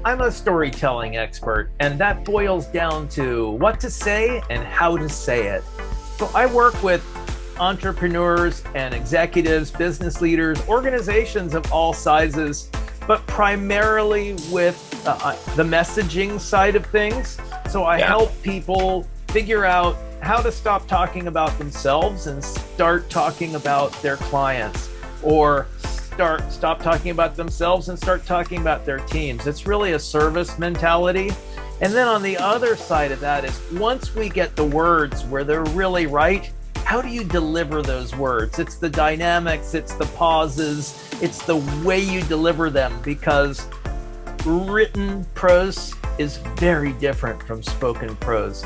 I'm a storytelling expert, and that boils down to what to say and how to say it. So I work with entrepreneurs and executives, business leaders, organizations of all sizes, but primarily with the messaging side of things. So I help people figure out how to stop talking about themselves and start talking about their clients, or stop talking about themselves and start talking about their teams. It's really a service mentality. And then on the other side of that is, once we get the words where they're really right, how do you deliver those words? It's the dynamics, it's the pauses, it's the way you deliver them, because written prose is very different from spoken prose.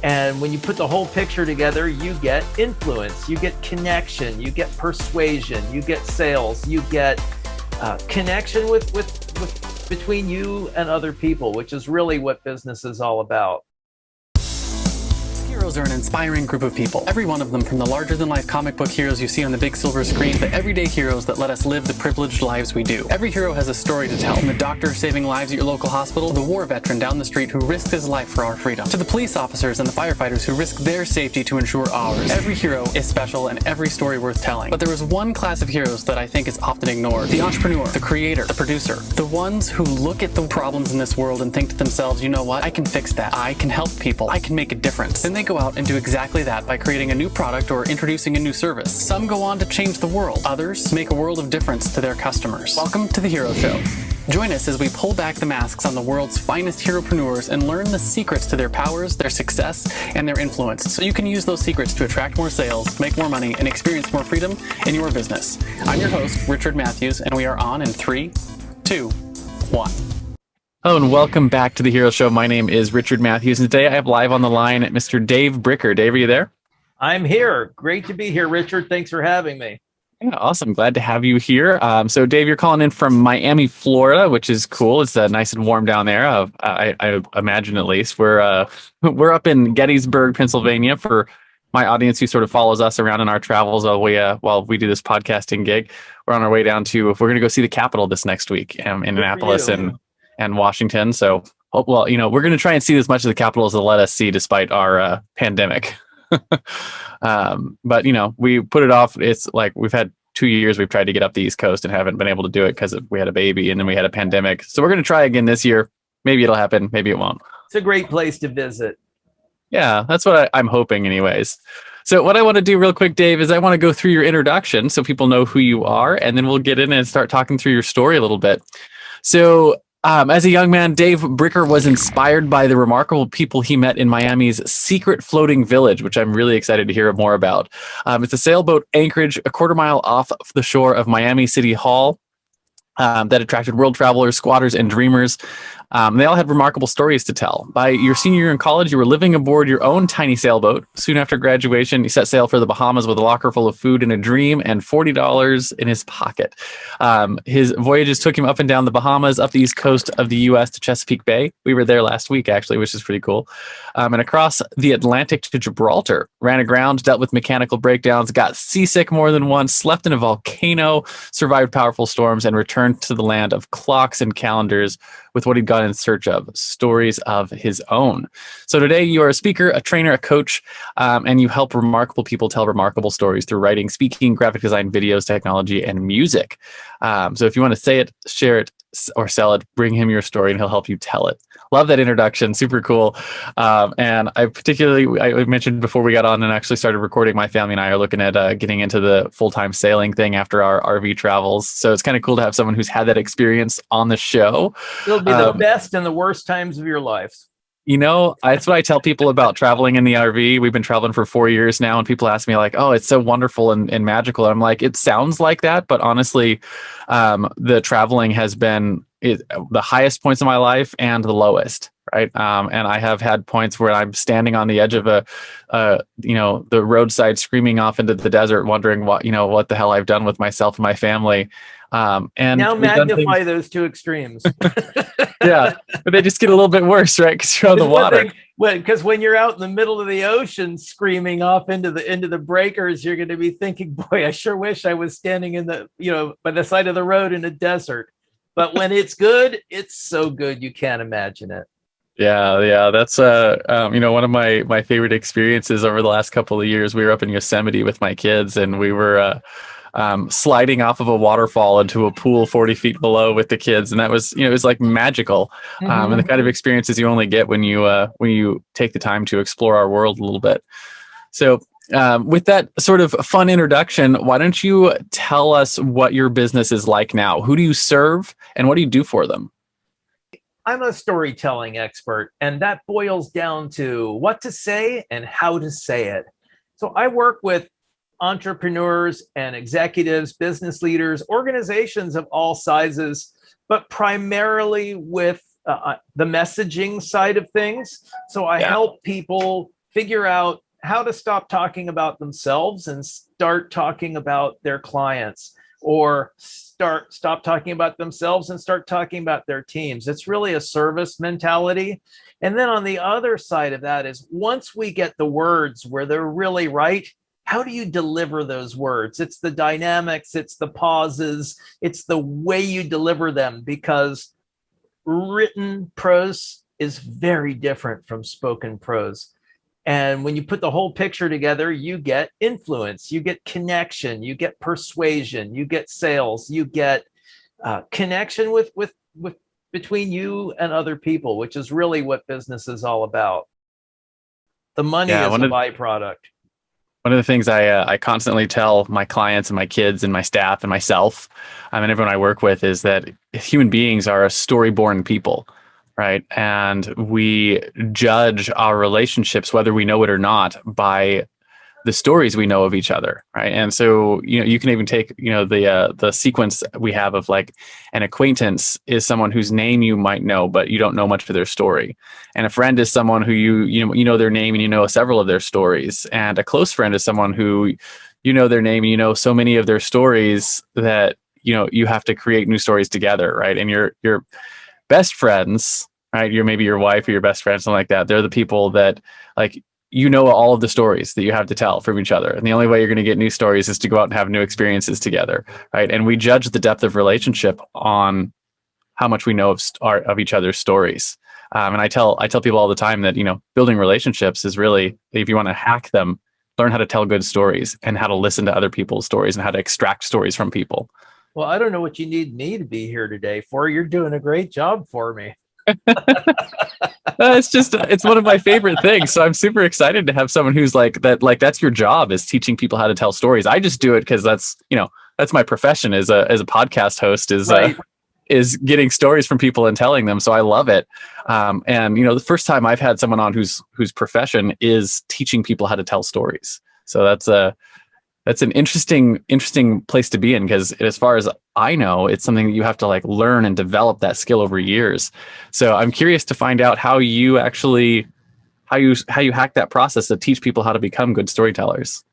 And when you put the whole picture together, you get influence, you get connection, you get persuasion, you get sales, you get connection with between you and other people, which is really what business is all about. Heroes are an inspiring group of people. Every one of them, from the larger-than-life comic book heroes you see on the big silver screen, to everyday heroes that let us live the privileged lives we do. Every hero has a story to tell. From the doctor saving lives at your local hospital, to the war veteran down the street who risked his life for our freedom, to the police officers and the firefighters who risk their safety to ensure ours. Every hero is special and every story worth telling. But there is one class of heroes that I think is often ignored: the entrepreneur, the creator, the producer. The ones who look at the problems in this world and think to themselves, you know what, I can fix that. I can help people. I can make a difference. Then they go out and do exactly that by creating a new product or introducing a new service. Some go on to change the world. Others make a world of difference to their customers. Welcome to The Hero Show. Join us as we pull back the masks on the world's finest heropreneurs and learn the secrets to their powers, their success, and their influence, so you can use those secrets to attract more sales, make more money, and experience more freedom in your business. I'm your host, Richard Matthews, and we are on in 3, 2, 1. Hello and welcome back to The Hero Show. My name is Richard Matthews, and today I have live on the line Mr. Dave Bricker. Dave, are you there? I'm here. Great to be here, Richard. Thanks for having me. Yeah, awesome. Glad to have you here. So, Dave, you're calling in from Miami, Florida, which is cool. It's nice and warm down there. I imagine, at least. We're up in Gettysburg, Pennsylvania. For my audience who sort of follows us around in our travels while we do this podcasting gig, we're on our way down to. We're going to go see the Capitol this next week in Annapolis and Washington. So, well, we're going to try and see as much of the Capitol as they'll let us see, despite our pandemic. But we put it off. It's like we've had 2 years we've tried to get up the East Coast and haven't been able to do it because we had a baby and then we had a pandemic. So we're going to try again this year. Maybe it'll happen. Maybe it won't. It's a great place to visit. Yeah, that's what I'm hoping anyways. So what I want to do real quick, Dave, is I want to go through your introduction so people know who you are, and then we'll get in and start talking through your story a little bit. So as a young man, Dave Bricker was inspired by the remarkable people he met in Miami's secret floating village, which I'm really excited to hear more about. It's a sailboat anchorage a quarter mile off the shore of Miami City Hall that attracted world travelers, squatters, and dreamers. They all had remarkable stories to tell. By your senior year in college, you were living aboard your own tiny sailboat. Soon after graduation, you set sail for the Bahamas with a locker full of food and a dream and $40 in his pocket. His voyages took him up and down the Bahamas, up the east coast of the U.S. to Chesapeake Bay. We were there last week, actually, which is pretty cool. And across the Atlantic to Gibraltar. Ran aground, dealt with mechanical breakdowns, got seasick more than once, slept in a volcano, survived powerful storms, and returned to the land of clocks and calendars with what he'd gone in search of, stories of his own. So today you are a speaker, a trainer, a coach, and you help remarkable people tell remarkable stories through writing, speaking, graphic design, videos, technology, and music. So if you want to say it, share it, or sell it, bring him your story and he'll help you tell it. Love that introduction. Super cool. And I mentioned before we got on and actually started recording, my family and I are looking at getting into the full-time sailing thing after our RV travels. So it's kind of cool to have someone who's had that experience on the show. It'll be the best and the worst times of your lives. That's what I tell people about traveling in the RV. We've been traveling for 4 years now, and people ask me like, oh, it's so wonderful and magical. And I'm like, it sounds like that, but honestly, the traveling has been the highest points of my life and the lowest, right? And I have had points where I'm standing on the edge of the roadside, screaming off into the desert, wondering what the hell I've done with myself and my family. And now magnify those two extremes. Yeah, but they just get a little bit worse, right? Because you're on the water. Because when you're out in the middle of the ocean screaming off into the breakers, you're going to be thinking, boy, I sure wish I was standing by the side of the road in a desert. But when it's good, it's so good you can't imagine it. Yeah. That's one of my favorite experiences over the last couple of years. We were up in Yosemite with my kids, and we were sliding off of a waterfall into a pool 40 feet below with the kids, and that was, it was like magical. And the kind of experiences you only get when you take the time to explore our world a little bit. So with that sort of fun introduction, why don't you tell us what your business is like now? Who do you serve, and what do you do for them? I'm a storytelling expert, and that boils down to what to say and how to say it. So I work with entrepreneurs and executives, business leaders, organizations of all sizes, but primarily with the messaging side of things. So I help people figure out how to stop talking about themselves and start talking about their clients, or stop talking about themselves and start talking about their teams. It's really a service mentality. And then on the other side of that is, once we get the words where they're really right, how do you deliver those words? It's the dynamics, it's the pauses, it's the way you deliver them, because written prose is very different from spoken prose. And when you put the whole picture together, you get influence, you get connection, you get persuasion, you get sales, you get connection with between you and other people, which is really what business is all about. The money is a byproduct. One of the things I constantly tell my clients and my kids and my staff and myself, and everyone I work with, is that human beings are a story-born people. Right. And we judge our relationships, whether we know it or not, by the stories we know of each other. Right. And so, you can even take, the sequence we have of, like, an acquaintance is someone whose name you might know, but you don't know much of their story. And a friend is someone who you know their name and you know several of their stories. And a close friend is someone who you know their name and you know so many of their stories that, you have to create new stories together. Right. And your best friends, right? Maybe your wife or your best friend, something like that. They're the people that, like, all of the stories that you have to tell from each other. And the only way you're going to get new stories is to go out and have new experiences together. Right. And we judge the depth of relationship on how much we know of each other's stories. And I tell people all the time that, building relationships is really, if you want to hack them, learn how to tell good stories and how to listen to other people's stories and how to extract stories from people. Well, I don't know what you need me to be here today for. You're doing a great job for me. It's one of my favorite things. So I'm super excited to have someone who's like that. Like, that's your job, is teaching people how to tell stories. I just do it because that's my profession as a podcast host, is getting stories from people and telling them. So I love it. And the first time I've had someone on whose profession is teaching people how to tell stories. So that's an interesting place to be in, because as far as I know, it's something that you have to, like, learn and develop that skill over years. So I'm curious to find out how you hack that process to teach people how to become good storytellers.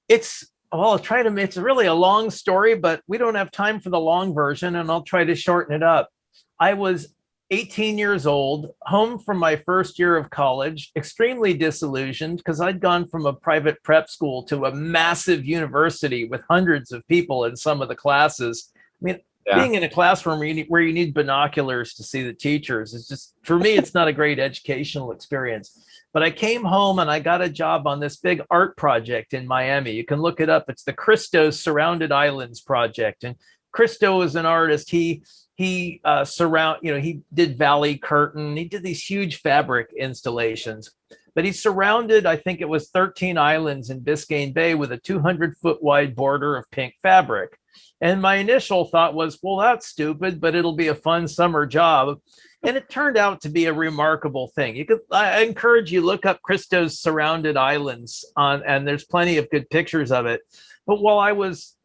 It's really a long story, but we don't have time for the long version, and I'll try to shorten it up. I was 18 years old, home from my first year of college, extremely disillusioned because I'd gone from a private prep school to a massive university with hundreds of people in some of the classes. I mean, being in a classroom where you need binoculars to see the teachers is just, for me, it's not a great educational experience. But I came home and I got a job on this big art project in Miami. You can look it up. It's the Christo Surrounded Islands project. And Christo is an artist. He did Valley Curtain. He did these huge fabric installations, but he surrounded, I think it was 13 islands in Biscayne Bay with a 200-foot wide border of pink fabric. And my initial thought was, well, that's stupid, but it'll be a fun summer job. And it turned out to be a remarkable thing. I encourage you, look up Christo's Surrounded Islands and there's plenty of good pictures of it. But while I was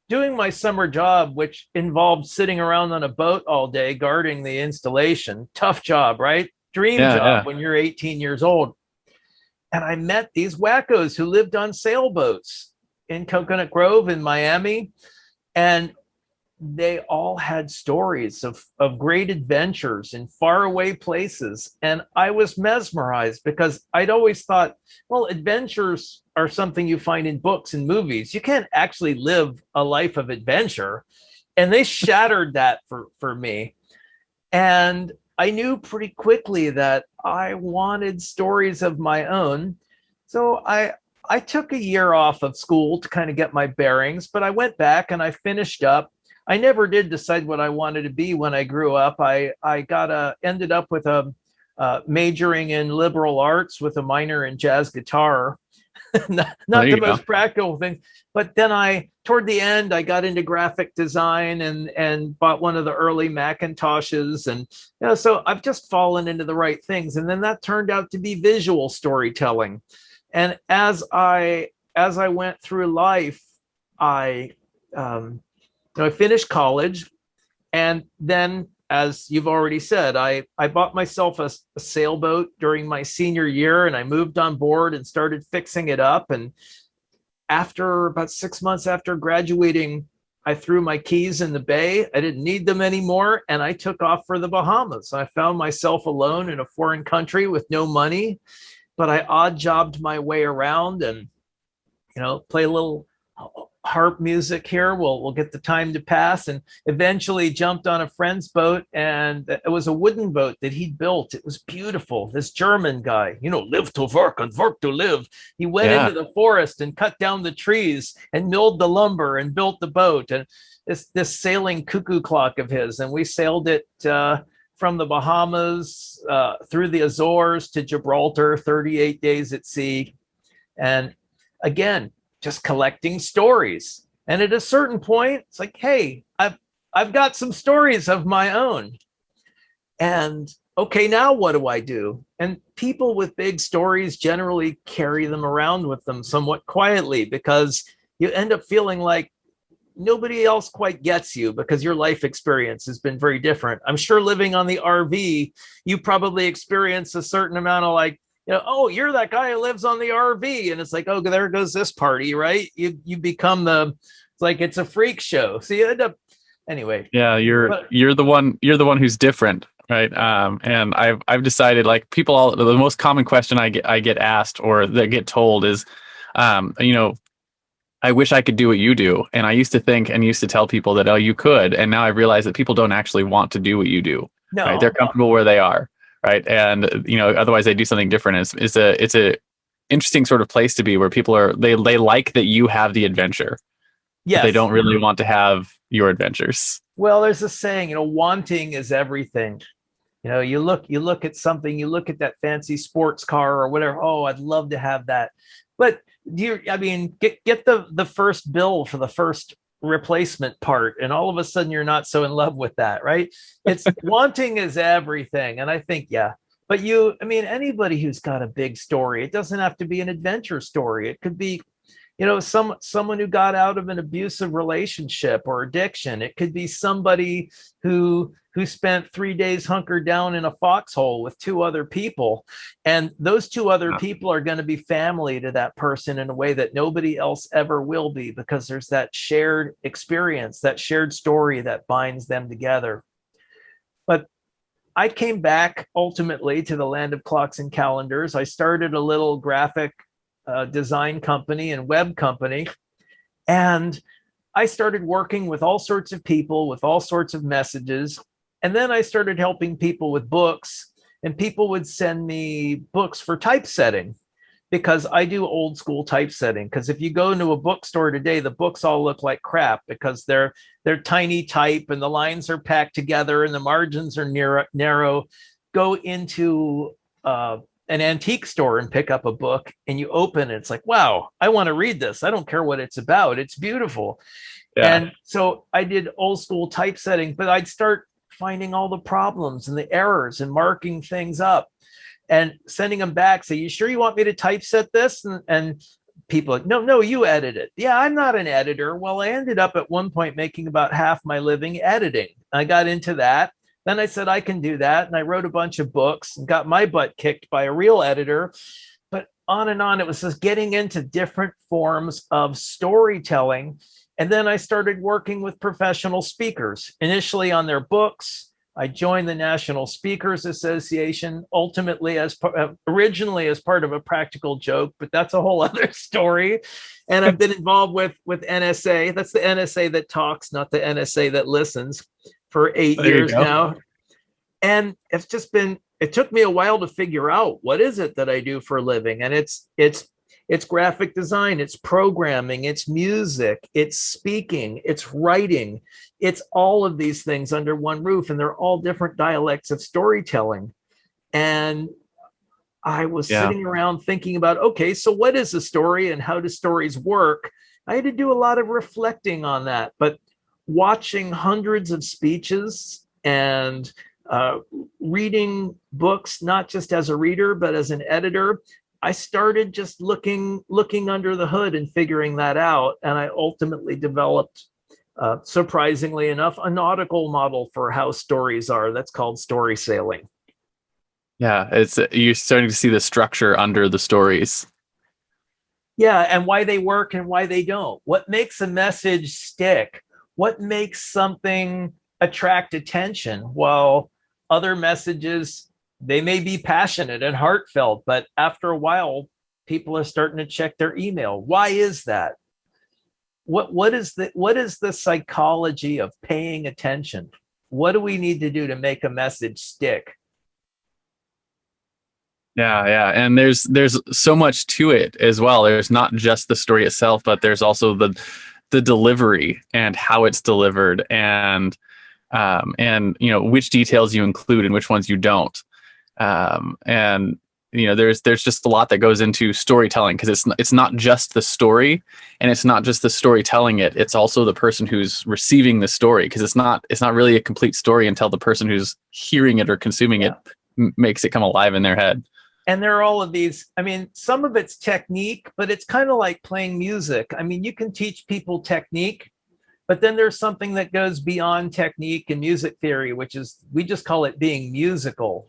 doing my summer job, which involved sitting around on a boat all day guarding the installation, tough job, right? Dream job when you're 18 years old. And I met these wackos who lived on sailboats in Coconut Grove in Miami. And they all had stories of great adventures in faraway places. And I was mesmerized because I'd always thought, well, adventures are something you find in books and movies. You can't actually live a life of adventure. and they shattered that for me. And I knew pretty quickly that I wanted stories of my own. So I took a year off of school to kind of get my bearings, but I went back and I finished up. I never did decide what I wanted to be when I grew up. I ended up with a majoring in liberal arts with a minor in jazz guitar. Not the most practical thing, but then toward the end, I got into graphic design and bought one of the early Macintoshes, and so I've just fallen into the right things. And then that turned out to be visual storytelling. And as I went through life, I finished college, and then, as you've already said, I bought myself a sailboat during my senior year, and I moved on board and started fixing it up. And after about 6 months after graduating, I threw my keys in the bay. I didn't need them anymore, and I took off for the Bahamas. I found myself alone in a foreign country with no money, but I odd jobbed my way around and, play a little harp music here. We'll get the time to pass, and eventually jumped on a friend's boat, and it was a wooden boat that he'd built. It was beautiful. This German guy, live to work and work to live. He went into the forest and cut down the trees and milled the lumber and built the boat. And this sailing cuckoo clock of his, and we sailed it from the Bahamas through the Azores to Gibraltar, 38 days at sea. And again, just collecting stories. And at a certain point, it's like, hey, I've got some stories of my own. And okay, now what do I do? And people with big stories generally carry them around with them somewhat quietly, because you end up feeling like nobody else quite gets you because your life experience has been very different. I'm sure living on the RV, you probably experience a certain amount of like, oh, you're that guy who lives on the RV. And it's like, oh, there goes this party, right? You become it's a freak show. So you end up, anyway. Yeah, you're the one who's different, right? And I've decided, like, the most common question I get asked or that get told is, I wish I could do what you do. And I used to think and used to tell people that, oh, you could. And now I've realized that people don't actually want to do what you do. No. Right? They're comfortable where they are. Right. And, otherwise they do something different. It's a interesting sort of place to be, where people they like that you have the adventure. Yes. They don't really want to have your adventures. Well, there's a saying, wanting is everything. You look at something, you look at that fancy sports car or whatever. Oh, I'd love to have that. But get the first bill for the first replacement part, and all of a sudden you're not so in love with that, right? It's wanting is everything. And I think, but anybody who's got a big story, it doesn't have to be an adventure story. It could be, someone who got out of an abusive relationship or addiction. It could be somebody who spent 3 days hunkered down in a foxhole with 2 other people. And those 2 other people are going to be family to that person in a way that nobody else ever will be, because there's that shared experience, that shared story that binds them together. But I came back ultimately to the land of clocks and calendars. I started a little graphic design company and web company. And I started working with all sorts of people with all sorts of messages. And then I started helping people with books, and people would send me books for typesetting, because I do old school typesetting. Because if you go into a bookstore today, the books all look like crap because they're tiny type and the lines are packed together and the margins are narrow. Go into an antique store and pick up a book, and you open it, it's like, wow, I want to read this. I don't care what it's about. It's beautiful. Yeah. And so I did old school typesetting, but I'd start finding all the problems and the errors and marking things up and sending them back. Say, you sure you want me to typeset this? And people like, no, you edit it. Yeah, I'm not an editor. Well, I ended up at one point making about half my living editing. I got into that. Then I said, I can do that. And I wrote a bunch of books and got my butt kicked by a real editor. But on and on, it was just getting into different forms of storytelling. And then I started working with professional speakers, initially on their books, I joined the National Speakers Association, originally as part of a practical joke, but that's a whole other story. And I've been involved with NSA. That's the NSA that talks, not the NSA that listens, for 8 years now. And it's just been, it took me a while to figure out what is it that I do for a living. And it's graphic design, it's programming, it's music, it's speaking, it's writing. It's all of these things under one roof, and they're all different dialects of storytelling. And I was sitting around thinking about, okay, so what is a story and how do stories work? I had to do a lot of reflecting on that, but watching hundreds of speeches and reading books, not just as a reader, but as an editor, I started just looking under the hood and figuring that out. And I ultimately developed, surprisingly enough, a nautical model for how stories are. That's called story sailing. Yeah, you're starting to see the structure under the stories. Yeah, and why they work and why they don't. What makes a message stick? What makes something attract attention? Well, other messages, they may be passionate and heartfelt, but after a while, people are starting to check their email. Why is that? What is the psychology of paying attention? What do we need to do to make a message stick? Yeah, and there's so much to it as well. There's not just the story itself, but there's also the delivery and how it's delivered, and which details you include and which ones you don't. And there's just a lot that goes into storytelling, because it's not just the story, and it's not just the story telling it. It's also the person who's receiving the story, because it's not really a complete story until the person who's hearing it or consuming it makes it come alive in their head. And there are all of these, I mean, some of it's technique, but it's kind of like playing music. I mean, you can teach people technique, but then there's something that goes beyond technique and music theory, which is, we just call it being musical.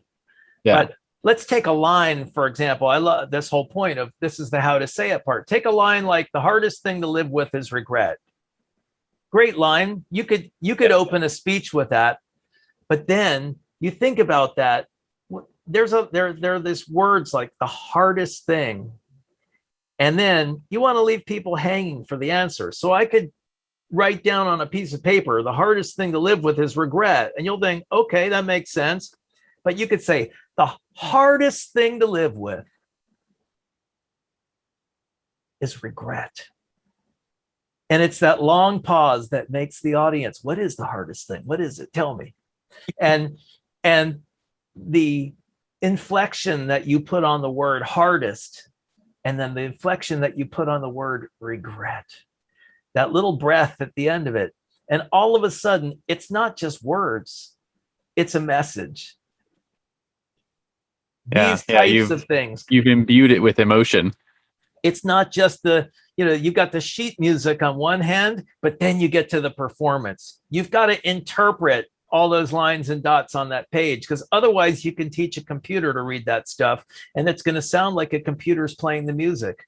Yeah. But let's take a line, for example. I love this whole point of, this is the how to say it part. Take a line like, the hardest thing to live with is regret. Great line. You could open a speech with that, but then you think about that. There are these words like the hardest thing. And then you want to leave people hanging for the answer. So I could write down on a piece of paper, the hardest thing to live with is regret. And you'll think, okay, that makes sense. But you could say, the hardest thing to live with is regret. And it's that long pause that makes the audience, what is the hardest thing? What is it? Tell me. And the inflection that you put on the word hardest, and then the inflection that you put on the word regret, that little breath at the end of it. And all of a sudden, it's not just words, it's a message. These types of things. You've imbued it with emotion. It's not just you've got the sheet music on one hand, but then you get to the performance. You've got to interpret all those lines and dots on that page, because otherwise you can teach a computer to read that stuff and it's going to sound like a computer's playing the music.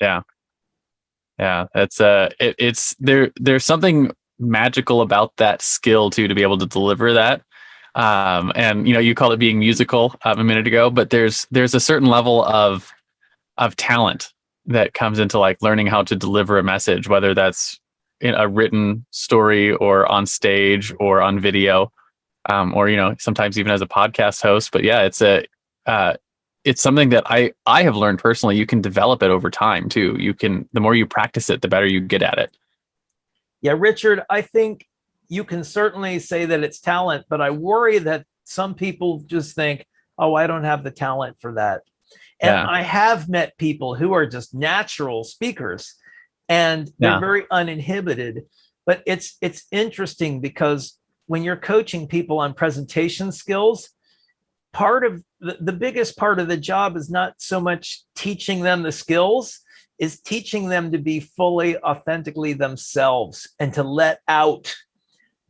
Yeah. That's there's something magical about that skill too, to be able to deliver that. And you called it being musical a minute ago, but there's a certain level of talent that comes into like learning how to deliver a message, whether that's in a written story or on stage or on video, or sometimes even as a podcast host. But yeah, it's something that I have learned personally. You can develop it over time too. The more you practice it, the better you get at it. Yeah, Richard, I think you can certainly say that it's talent, but I worry that some people just think, oh, I don't have the talent for that. And I have met people who are just natural speakers, and they're very uninhibited. But it's interesting, because when you're coaching people on presentation skills, part of the biggest part of the job is not so much teaching them the skills, is teaching them to be fully, authentically themselves and to let out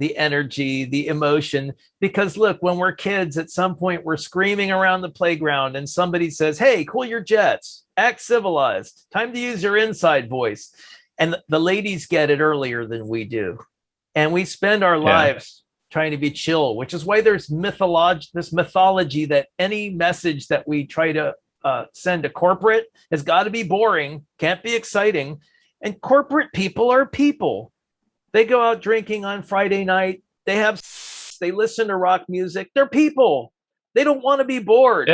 the energy, the emotion. Because look, when we're kids, at some point we're screaming around the playground and somebody says, hey, cool your jets, act civilized, time to use your inside voice. And the ladies get it earlier than we do. And we spend our lives trying to be chill, which is why there's this mythology that any message that we try to send to corporate has got to be boring, can't be exciting. And corporate people are people. They go out drinking on Friday night. They listen to rock music. They're people. They don't want to be bored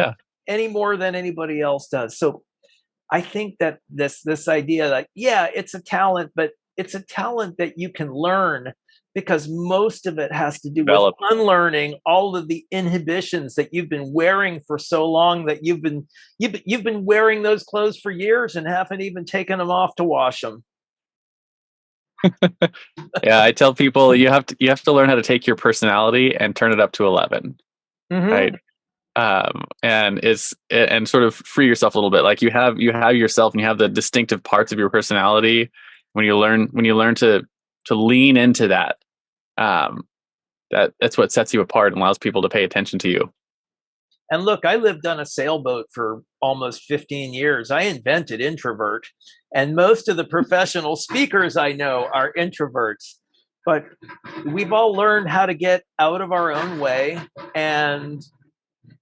any more than anybody else does. So I think that this idea that, yeah, it's a talent, but it's a talent that you can learn, because most of it has to do with unlearning all of the inhibitions that you've been wearing for so long, that you've been wearing those clothes for years and haven't even taken them off to wash them. Yeah, I tell people you have to learn how to take your personality and turn it up to 11, right? And sort of free yourself a little bit. Like you have yourself, and you have the distinctive parts of your personality. When you learn to lean into that, that's what sets you apart and allows people to pay attention to you. And look, I lived on a sailboat for almost 15 years. I invented introvert, and most of the professional speakers I know are introverts. But we've all learned how to get out of our own way and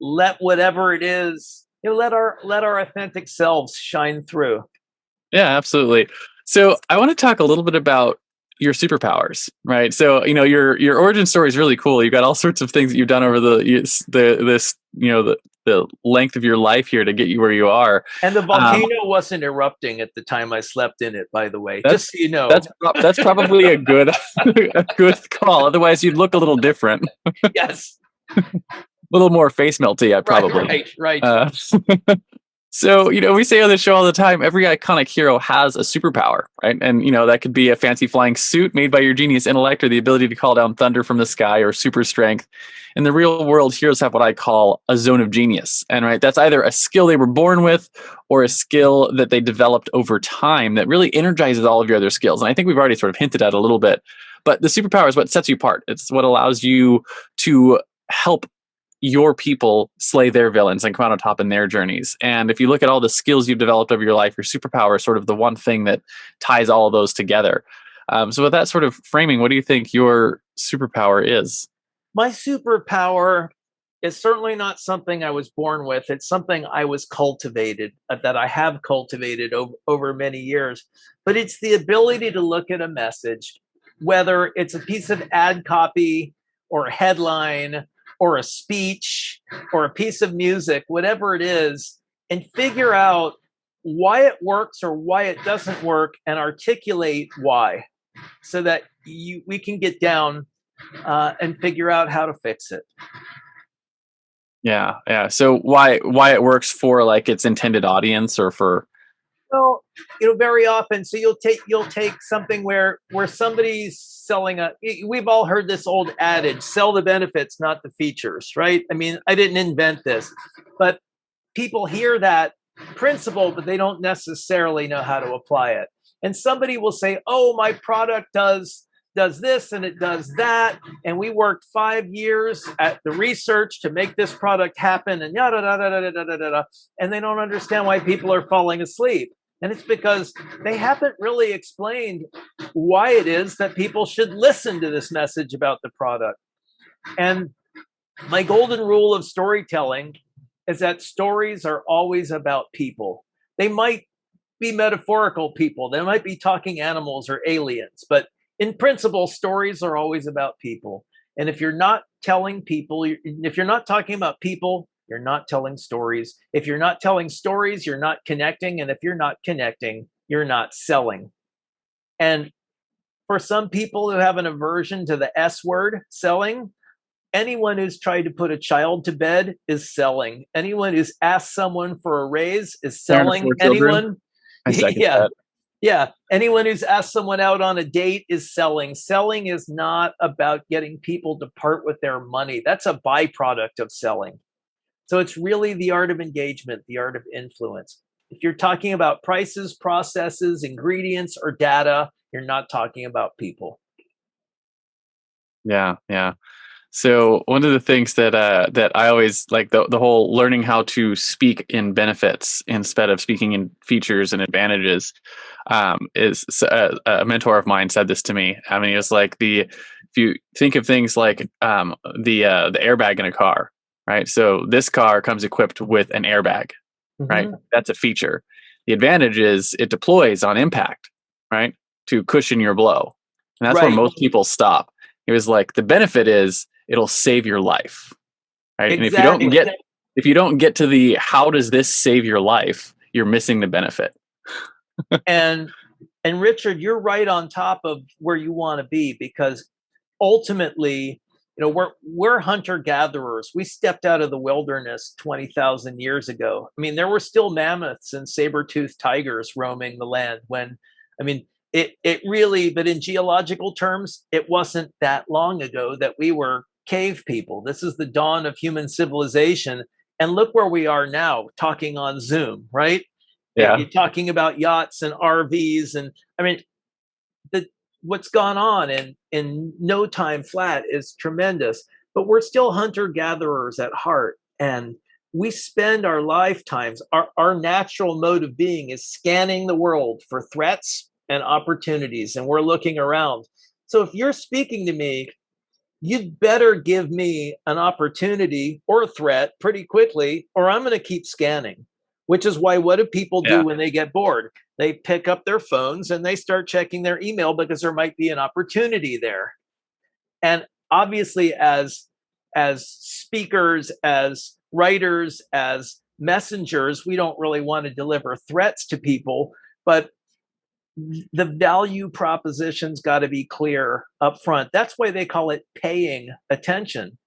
let whatever it is, let our authentic selves shine through. Yeah, absolutely. So I want to talk a little bit about your superpowers, right? So your origin story is really cool. You've got all sorts of things that you've done over the length of your life here to get you where you are. And the volcano wasn't erupting at the time I slept in it, by the way. Just so you know, that's probably a good call. Otherwise, you'd look a little different. Yes, a little more face melty, probably. Right. So, we say on the show all the time, every iconic hero has a superpower, right? And, that could be a fancy flying suit made by your genius intellect, or the ability to call down thunder from the sky, or super strength. In the real world, heroes have what I call a zone of genius. And right, that's either a skill they were born with or a skill that they developed over time that really energizes all of your other skills. And I think we've already sort of hinted at a little bit, but the superpower is what sets you apart. It's what allows you to help your people slay their villains and come out on top in their journeys. And if you look at all the skills you've developed over your life, your superpower is sort of the one thing that ties all of those together. So with that sort of framing, what do you think your superpower is? My superpower is certainly not something I was born with. It's something I was cultivated, that I have cultivated over many years. But it's the ability to look at a message, whether it's a piece of ad copy or a headline or a speech or a piece of music, whatever it is, and figure out why it works or why it doesn't work, and articulate why, so that we can get down and figure out how to fix it. Yeah. So why it works for like its intended audience, or for? Well, very often, so you'll take something where somebody's selling we've all heard this old adage, sell the benefits, not the features, right? I mean, I didn't invent this, but people hear that principle, but they don't necessarily know how to apply it. And somebody will say, oh, my product does this and it does that, and we worked 5 years at the research to make this product happen, and yada yada yada yada yada, and they don't understand why people are falling asleep. And it's because they haven't really explained why it is that people should listen to this message about the product. And my golden rule of storytelling is that stories are always about people. They might be metaphorical people. They might be talking animals or aliens, but in principle, stories are always about people. And if you're not telling people, if you're not talking about people, you're not telling stories. If you're not telling stories, you're not connecting. And if you're not connecting, you're not selling. And for some people who have an aversion to the S word, selling, anyone who's tried to put a child to bed is selling. Anyone who's asked someone for a raise is selling. Anyone, anyone who's asked someone out on a date is selling. Selling is not about getting people to part with their money. That's a byproduct of selling. So it's really the art of engagement, the art of influence. If you're talking about prices, processes, ingredients, or data, you're not talking about people. Yeah. So one of the things that I always like, the whole learning how to speak in benefits instead of speaking in features and advantages, is a mentor of mine said this to me. I mean, it was like you think of things like the airbag in a car, right? So this car comes equipped with an airbag, right? Mhm. That's a feature. The advantage is it deploys on impact, right? To cushion your blow. And that's where Right. most people stop. It was like the benefit is it'll save your life, right? And Exactly. if you don't get to the how does this save your life, you're missing the benefit. And Richard, you're right on top of where you want to be, because ultimately, we're hunter gatherers. We stepped out of the wilderness 20,000 years ago. I mean, there were still mammoths and saber-toothed tigers roaming the land when, I mean, it really, but in geological terms, it wasn't that long ago that we were cave people. This is the dawn of human civilization. And look where we are now, talking on Zoom, right? Yeah. You're talking about yachts and RVs, and I mean, the what's gone on in no time flat is tremendous. But we're still hunter gatherers at heart, and we spend our lifetimes. Our natural mode of being is scanning the world for threats and opportunities, and we're looking around. So if you're speaking to me, you'd better give me an opportunity or a threat pretty quickly, or I'm going to keep scanning. Which is why, what do people do Yeah. when they get bored? They pick up their phones and they start checking their email because there might be an opportunity there. And obviously, as speakers, as writers, as messengers, we don't really want to deliver threats to people, but the value proposition's got to be clear up front. That's why they call it paying attention,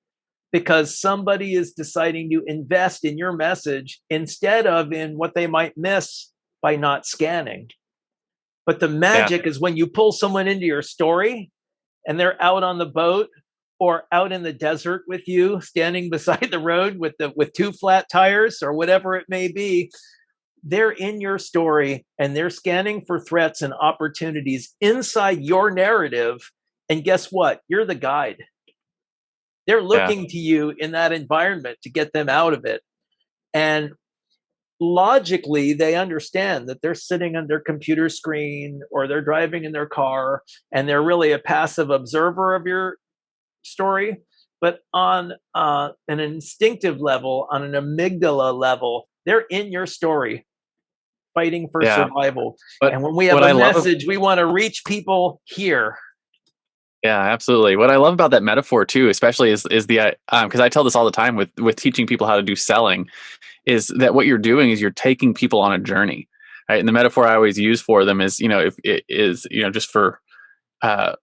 because somebody is deciding to invest in your message instead of in what they might miss by not scanning. But the Yeah. magic is when you pull someone into your story and they're out on the boat or out in the desert with you, standing beside the road with two flat tires or whatever it may be. They're in your story and they're scanning for threats and opportunities inside your narrative. And guess what? You're the guide. They're Yeah. looking to you in that environment to get them out of it. And logically, they understand that they're sitting on their computer screen or they're driving in their car and they're really a passive observer of your story. But on an instinctive level, on an amygdala level, they're in your story fighting for Yeah. survival. But And when we have what a I love message, we want to reach people here. Yeah, absolutely. What I love about that metaphor too, especially is the because I tell this all the time with teaching people how to do selling, is that what you're doing is you're taking people on a journey, right? And the metaphor I always use for them is, if it is, just for uh,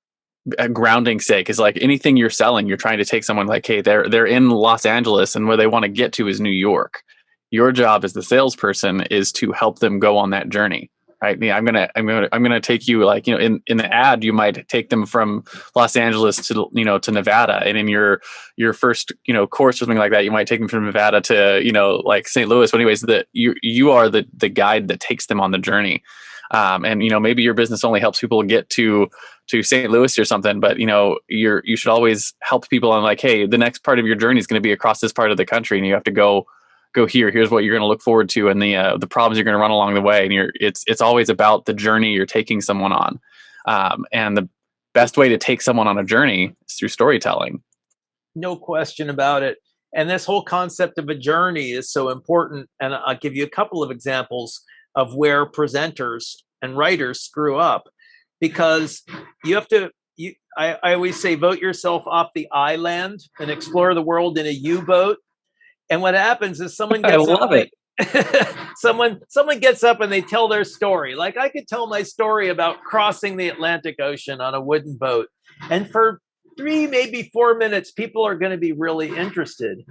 a grounding sake, is like anything you're selling, you're trying to take someone like, hey, they're in Los Angeles and where they want to get to is New York. Your job as the salesperson is to help them go on that journey. Right. Yeah, I'm gonna take you, like, in the ad, you might take them from Los Angeles to Nevada. And in your first, course or something like that, you might take them from Nevada to, like St. Louis. But anyways, you are the guide that takes them on the journey. And maybe your business only helps people get to St. Louis or something, but you should always help people on, like, hey, the next part of your journey is going to be across this part of the country, and you have to go here. Here's what you're going to look forward to, and the problems you're going to run along the way. And it's always about the journey you're taking someone on. And the best way to take someone on a journey is through storytelling. No question about it. And this whole concept of a journey is so important. And I'll give you a couple of examples of where presenters and writers screw up, because you have to. I always say, vote yourself off the island and explore the world in a U-boat. And what happens is someone I gets up. love it. Someone gets up and they tell their story. Like, I could tell my story about crossing the Atlantic Ocean on a wooden boat, and for 3, maybe 4 minutes, people are going to be really interested.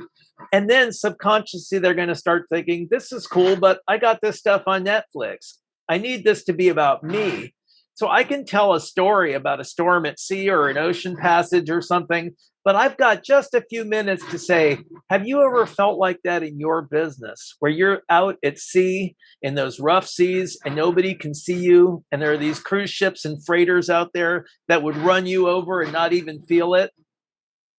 And then subconsciously, they're going to start thinking, this is cool, but I got this stuff on Netflix. I need this to be about me. So I can tell a story about a storm at sea or an ocean passage or something, but I've got just a few minutes to say, have you ever felt like that in your business, where you're out at sea in those rough seas and nobody can see you, and there are these cruise ships and freighters out there that would run you over and not even feel it?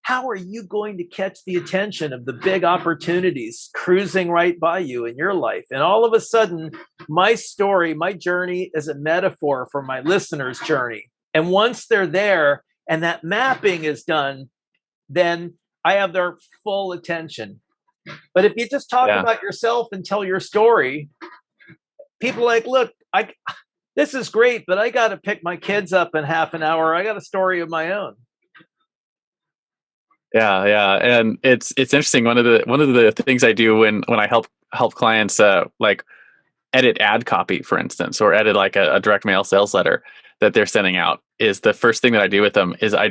How are you going to catch the attention of the big opportunities cruising right by you in your life? And all of a sudden, my story, my journey is a metaphor for my listener's journey. And once they're there and that mapping is done, then I have their full attention. But if you just talk about yourself and tell your story, people are like, look, this is great, but I got to pick my kids up in half an hour. I got a story of my own. Yeah, and it's interesting. One of the things I do when I help clients like edit ad copy, for instance, or edit like a direct mail sales letter that they're sending out, is the first thing that I do with them is I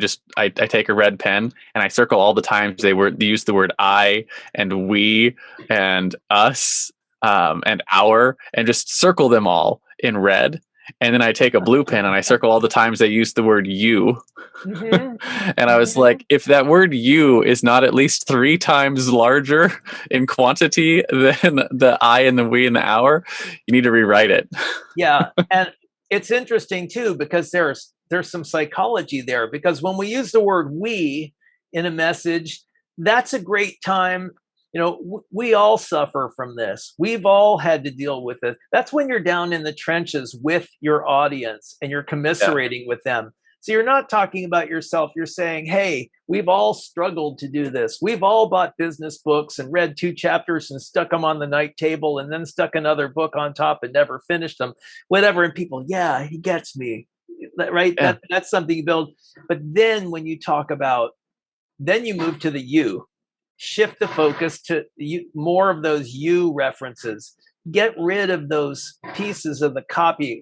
take a red pen and I circle all the times they use the word I and we and us and our, and just circle them all in red. And then I take a blue pen and I circle all the times they use the word you. And I was like, if that word you is not at least 3 times larger in quantity than the I and the we and the our, you need to rewrite it. Yeah. And it's interesting too, because there's some psychology there, because when we use the word we in a message, that's a great time. We all suffer from this. We've all had to deal with it. That's when you're down in the trenches with your audience and you're commiserating with them. So you're not talking about yourself. You're saying, hey, we've all struggled to do this. We've all bought business books and read 2 chapters and stuck them on the night table and then stuck another book on top and never finished them, whatever. And people, yeah, he gets me, right? Yeah. That's something you build. But then when you talk about, then you move to the you. Shift the focus to more of those you references. Get rid of those pieces of the copy.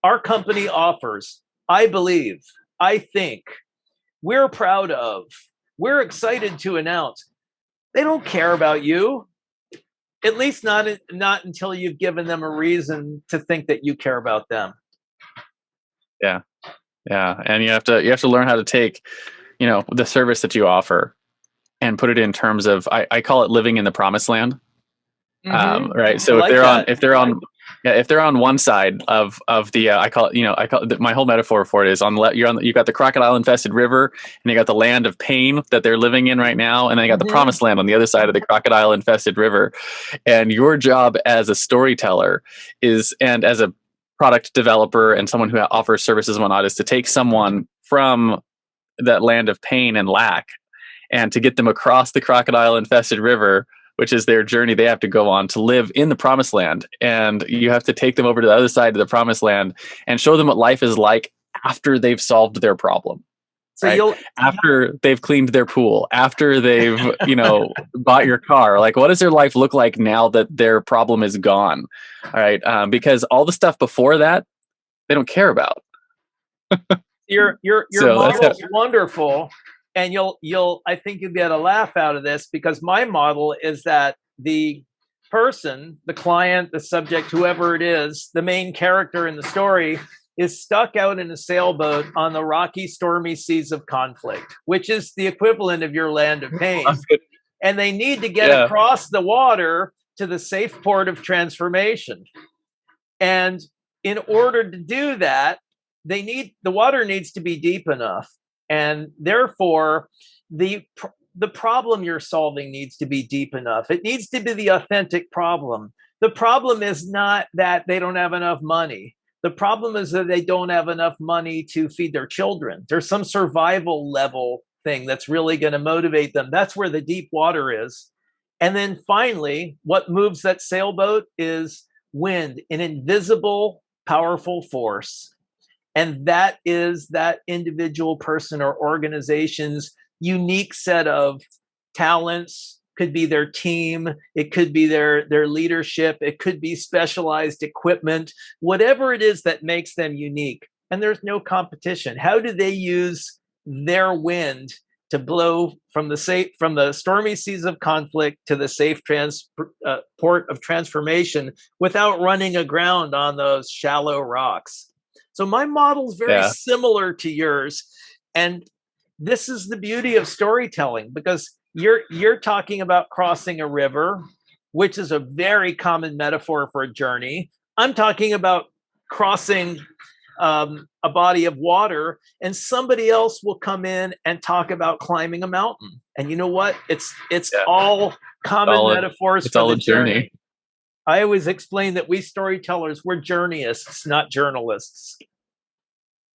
Our company offers, I believe, I think, we're proud of, we're excited to announce. They don't care about you, at least not until you've given them a reason to think that you care about them. Yeah, and you have to learn how to take, the service that you offer and put it in terms of, I call it living in the promised land. Right. So if they're on one side of the, I call it, my whole metaphor for it is you've got the crocodile infested river and you got the land of pain that they're living in right now. And then you got the promised land on the other side of the crocodile infested river. And your job as a storyteller and as a product developer and someone who offers services and whatnot, is to take someone from that land of pain and lack and to get them across the crocodile infested river, which is their journey they have to go on to live in the promised land. And you have to take them over to the other side of the promised land and show them what life is like after they've solved their problem. So right? After they've cleaned their pool, after they've, bought your car, like what does their life look like now that their problem is gone? All right. Because all the stuff before that, they don't care about. Your model's wonderful. And I think you'll get a laugh out of this, because my model is that the person, the client, the subject, whoever it is, the main character in the story, is stuck out in a sailboat on the rocky, stormy seas of conflict, which is the equivalent of your land of pain. And they need to get across the water to the safe port of transformation. And in order to do that, the water needs to be deep enough. And therefore, the problem you're solving needs to be deep enough. It needs to be the authentic problem. The problem is not that they don't have enough money. The problem is that they don't have enough money to feed their children. There's some survival level thing that's really going to motivate them. That's where the deep water is. And then finally, what moves that sailboat is wind, an invisible, powerful force. And that is that individual person or organization's unique set of talents. Could be their team, it could be their leadership, it could be specialized equipment, whatever it is that makes them unique. And there's no competition. How do they use their wind to blow from the stormy seas of conflict to the safe port of transformation without running aground on those shallow rocks? So my model is very similar to yours. And this is the beauty of storytelling, because you're talking about crossing a river, which is a very common metaphor for a journey. I'm talking about crossing a body of water, and somebody else will come in and talk about climbing a mountain. And you know what? It's all common metaphors for the journey. I always explain that we storytellers, we're journeyists, not journalists.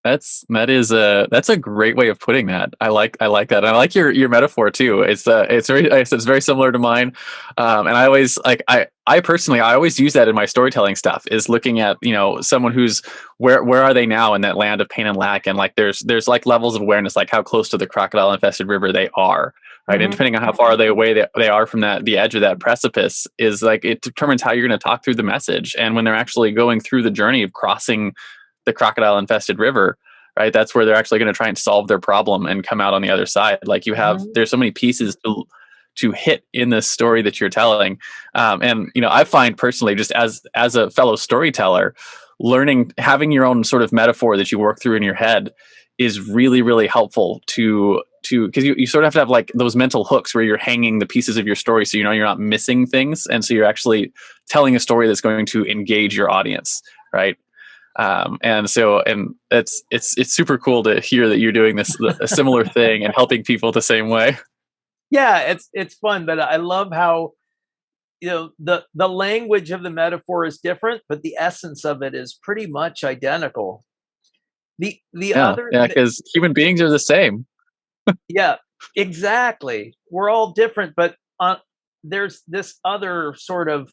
That's a great way of putting that. I like that. And I like your metaphor too. It's very similar to mine. And I always I personally I always use that in my storytelling stuff, is looking at, someone who's where are they now in that land of pain and lack, and like there's like levels of awareness, like how close to the crocodile infested river they are. Right. And Hmm. depending on how far they are from the edge of that precipice, is like it determines how you're going to talk through the message. And when they're actually going through the journey of crossing the crocodile infested river, right, that's where they're actually going to try and solve their problem and come out on the other side. Like Hmm. there's so many pieces to hit in this story that you're telling. And I find personally, just as a fellow storyteller, having your own sort of metaphor that you work through in your head is really, really helpful because you sort of have to have like those mental hooks where you're hanging the pieces of your story, so you're not missing things, and so you're actually telling a story that's going to engage your audience, right? And it's super cool to hear that you're doing a similar thing and helping people the same way. Yeah, it's fun, but I love how, the language of the metaphor is different, but the essence of it is pretty much identical. The Yeah, other yeah, th- because human beings are the same. Yeah, exactly. We're all different, but there's this other sort of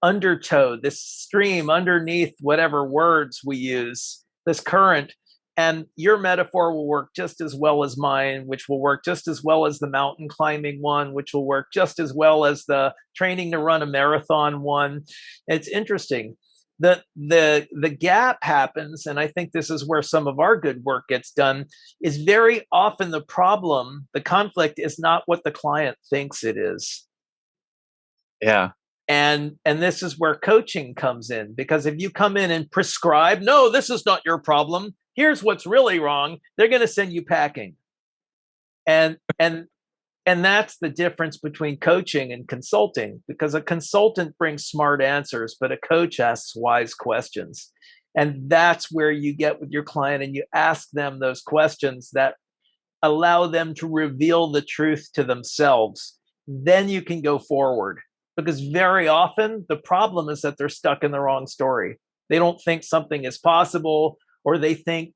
undertow, this stream underneath whatever words we use, this current. And your metaphor will work just as well as mine, which will work just as well as the mountain climbing one, which will work just as well as the training to run a marathon one. It's interesting. The gap happens, and I think this is where some of our good work gets done, is very often the conflict is not what the client thinks it is. Yeah, And this is where coaching comes in, because if you come in and prescribe, no, this is not your problem, here's what's really wrong, they're going to send you packing. And and and that's the difference between coaching and consulting, because a consultant brings smart answers, but a coach asks wise questions. And that's where you get with your client and you ask them those questions that allow them to reveal the truth to themselves. Then you can go forward. Because very often the problem is that they're stuck in the wrong story. They don't think something is possible, or they think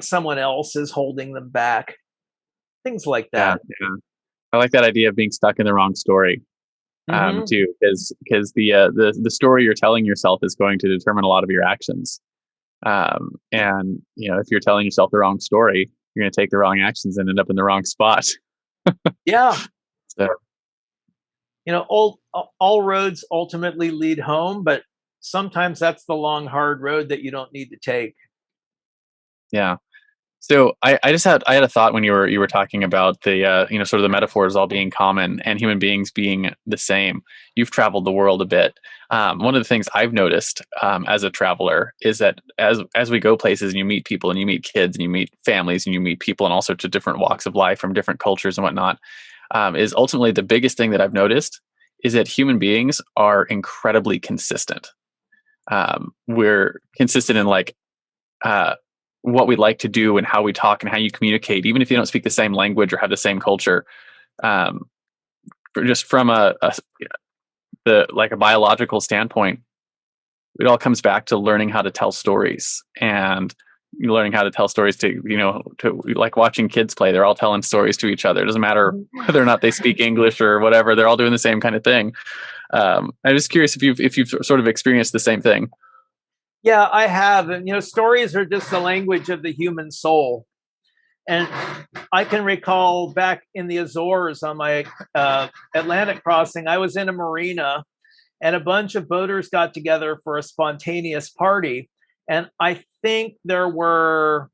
someone else is holding them back. Things like yeah, that. yeah. I like that idea of being stuck in the wrong story, Hmm. too, because the story you're telling yourself is going to determine a lot of your actions. And if you're telling yourself the wrong story, you're going to take the wrong actions and end up in the wrong spot. Yeah. So All roads ultimately lead home, but sometimes that's the long, hard road that you don't need to take. yeah. So I had a thought when you were talking about the sort of the metaphors all being common and human beings being the same. You've traveled the world a bit. One of the things I've noticed as a traveler is that as we go places and you meet people and you meet kids and you meet families and you meet people in all sorts of different walks of life from different cultures and whatnot, is ultimately the biggest thing that I've noticed is that human beings are incredibly consistent. We're consistent in like uh, what we like to do and how we talk and how you communicate, even if you don't speak the same language or have the same culture. Um, just from a biological standpoint, it all comes back to learning how to tell stories and learning how to tell stories to like watching kids play. They're all telling stories to each other. It doesn't matter whether or not they speak English or whatever. They're all doing the same kind of thing. I'm just curious if you've sort of experienced the same thing. Yeah, I have. And, stories are just the language of the human soul. And I can recall back in the Azores on my Atlantic crossing, I was in a marina and a bunch of boaters got together for a spontaneous party. And I think there were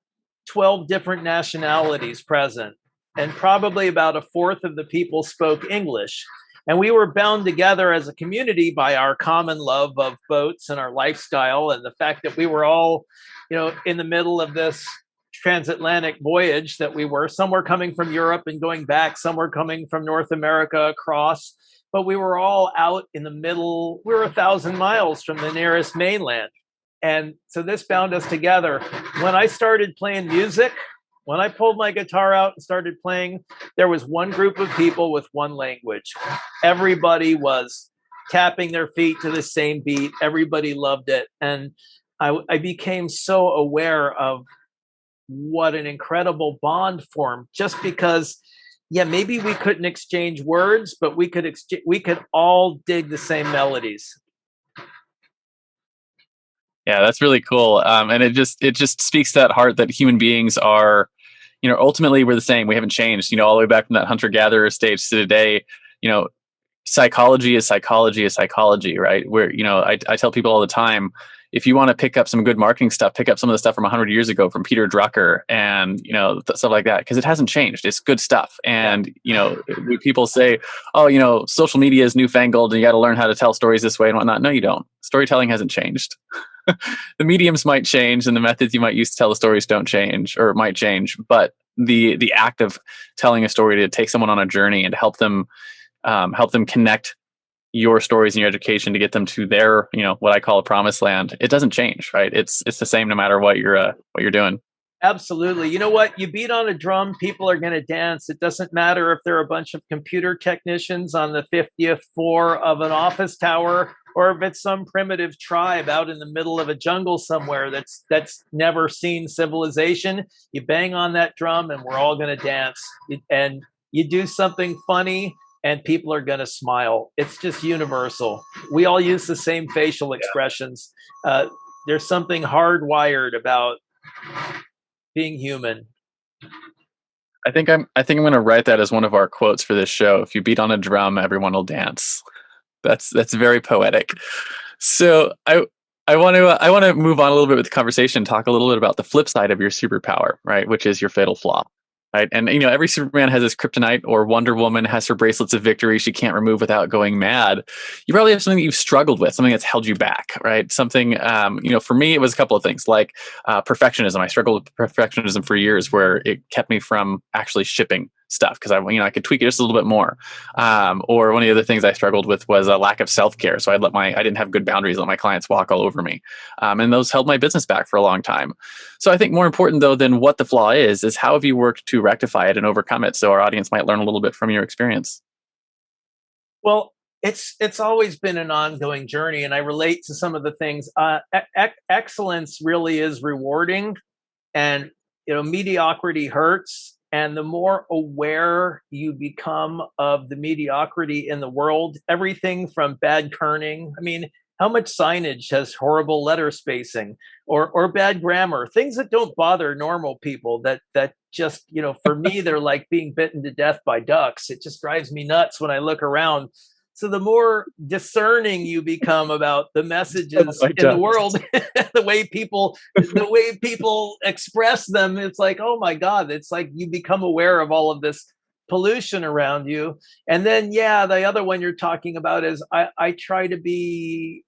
12 different nationalities present, and probably about a fourth of the people spoke English. And we were bound together as a community by our common love of boats and our lifestyle, and the fact that we were all, in the middle of this transatlantic voyage, that we were. Some were coming from Europe and going back, some were coming from North America across, but we were all out in the middle. We were 1,000 miles from the nearest mainland. And so this bound us together. When I started playing music, when I pulled my guitar out and started playing, there was one group of people with one language. Everybody was tapping their feet to the same beat. Everybody loved it. And I became so aware of what an incredible bond formed just because, yeah, maybe we couldn't exchange words, but we could all dig the same melodies. Yeah, that's really cool. And it just speaks to that heart that human beings are, ultimately we're the same. We haven't changed, all the way back from that hunter gatherer stage to today. You know, psychology is psychology is psychology, right? Where, I tell people all the time, if you want to pick up some good marketing stuff, pick up some of the stuff from 100 years ago from Peter Drucker and, stuff like that, because it hasn't changed. It's good stuff. And, people say, oh, social media is newfangled and you got to learn how to tell stories this way and whatnot. No, you don't. Storytelling hasn't changed. The mediums might change and the methods you might use to tell the stories don't change or might change, but the act of telling a story to take someone on a journey and help them connect your stories and your education to get them to their, what I call a promised land. It doesn't change, right? It's the same no matter what you're doing. Absolutely. You know what? You beat on a drum, people are going to dance. It doesn't matter if they're a bunch of computer technicians on the 50th floor of an office tower, or if it's some primitive tribe out in the middle of a jungle somewhere that's never seen civilization. You bang on that drum and we're all going to dance. And you do something funny and people are going to smile. It's just universal. We all use the same facial expressions. There's something hardwired about being human. I think I'm going to write that as one of our quotes for this show. If you beat on a drum, everyone will dance. That's very poetic. So I want to move on a little bit with the conversation, talk a little bit about the flip side of your superpower, right? Which is your fatal flaw. Right. And, every Superman has his kryptonite, or Wonder Woman has her bracelets of victory she can't remove without going mad. You probably have something that you've struggled with, something that's held you back, right? Something, for me, it was a couple of things like perfectionism. I struggled with perfectionism for years, where it kept me from actually shipping stuff because I could tweak it just a little bit more. Or one of the other things I struggled with was a lack of self-care. So I didn't have good boundaries, let my clients walk all over me. And those held my business back for a long time. So I think more important though than what the flaw is how have you worked to rectify it and overcome it so our audience might learn a little bit from your experience? Well, it's always been an ongoing journey, and I relate to some of the things. Excellence really is rewarding, and mediocrity hurts. And the more aware you become of the mediocrity in the world, everything from bad kerning. I mean, how much signage has horrible letter spacing or bad grammar? Things that don't bother normal people. That just for me, they're like being bitten to death by ducks. It just drives me nuts when I look around. So the more discerning you become about the messages in the world, the way people express them, it's like, oh my God, it's like you become aware of all of this pollution around you. And then, the other one you're talking about is I try to be,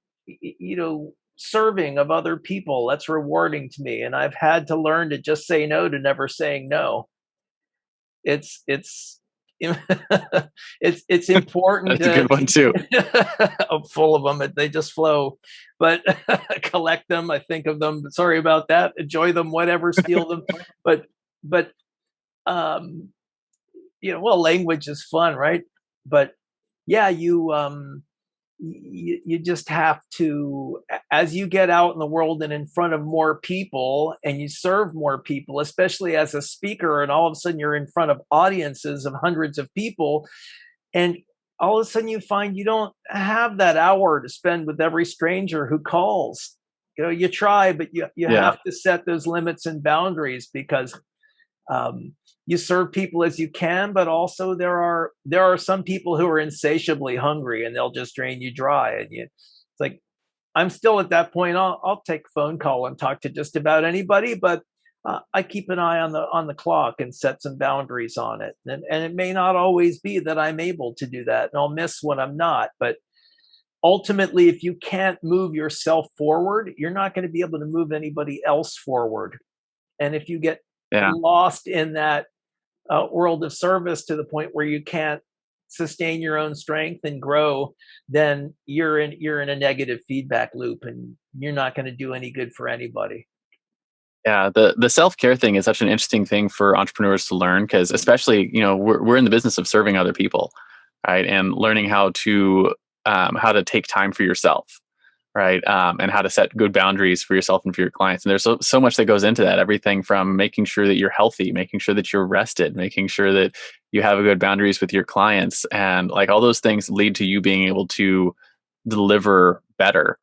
serving of other people. That's rewarding to me. And I've had to learn to just say no to never saying no. It's it's important. That's a good one too. I'm full of them. They just flow, but collect them. I think of them. Sorry about that. Enjoy them, whatever, steal them. But language is fun, right? But yeah, you just have to, as you get out in the world and in front of more people and you serve more people, especially as a speaker, and all of a sudden you're in front of audiences of hundreds of people, and all of a sudden you find you don't have that hour to spend with every stranger who calls. You try, but you have to set those limits and boundaries, because you serve people as you can, but also there are some people who are insatiably hungry and they'll just drain you dry. And it's like, I'm still at that point. I'll take a phone call and talk to just about anybody, but I keep an eye on the clock and set some boundaries on it. And it may not always be that I'm able to do that, and I'll miss when I'm not. But ultimately, if you can't move yourself forward, you're not going to be able to move anybody else forward. And if you get lost in that world of service to the point where you can't sustain your own strength and grow, then you're in a negative feedback loop, and you're not going to do any good for anybody. Yeah, the self-care thing is such an interesting thing for entrepreneurs to learn, because especially, we're in the business of serving other people, right? And learning how to take time for yourself. right? And how to set good boundaries for yourself and for your clients. And there's so much that goes into that. Everything from making sure that you're healthy, making sure that you're rested, making sure that you have a good boundaries with your clients, and like all those things lead to you being able to deliver better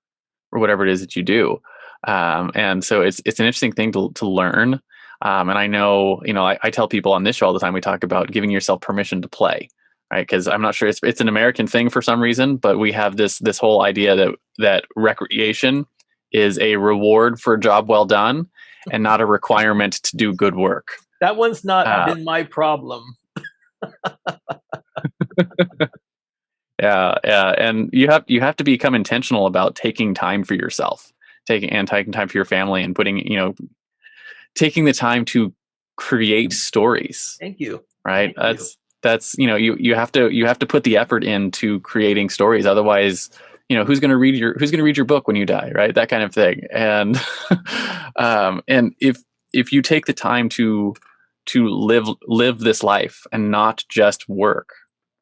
or whatever it is that you do. And so it's an interesting thing to learn. And I know, I tell people on this show all the time, we talk about giving yourself permission to play, right? Because I'm not sure it's an American thing for some reason, but we have this whole idea that recreation is a reward for a job well done and not a requirement to do good work. That one's not Uh, been my problem. yeah, and you have to become intentional about taking time for yourself, taking time for your family, and taking the time to create stories, Thank you. right? Thank you. That's you have to put the effort into creating stories. Otherwise, who's going to read your book when you die, right? That kind of thing. And and if you take the time to live this life and not just work,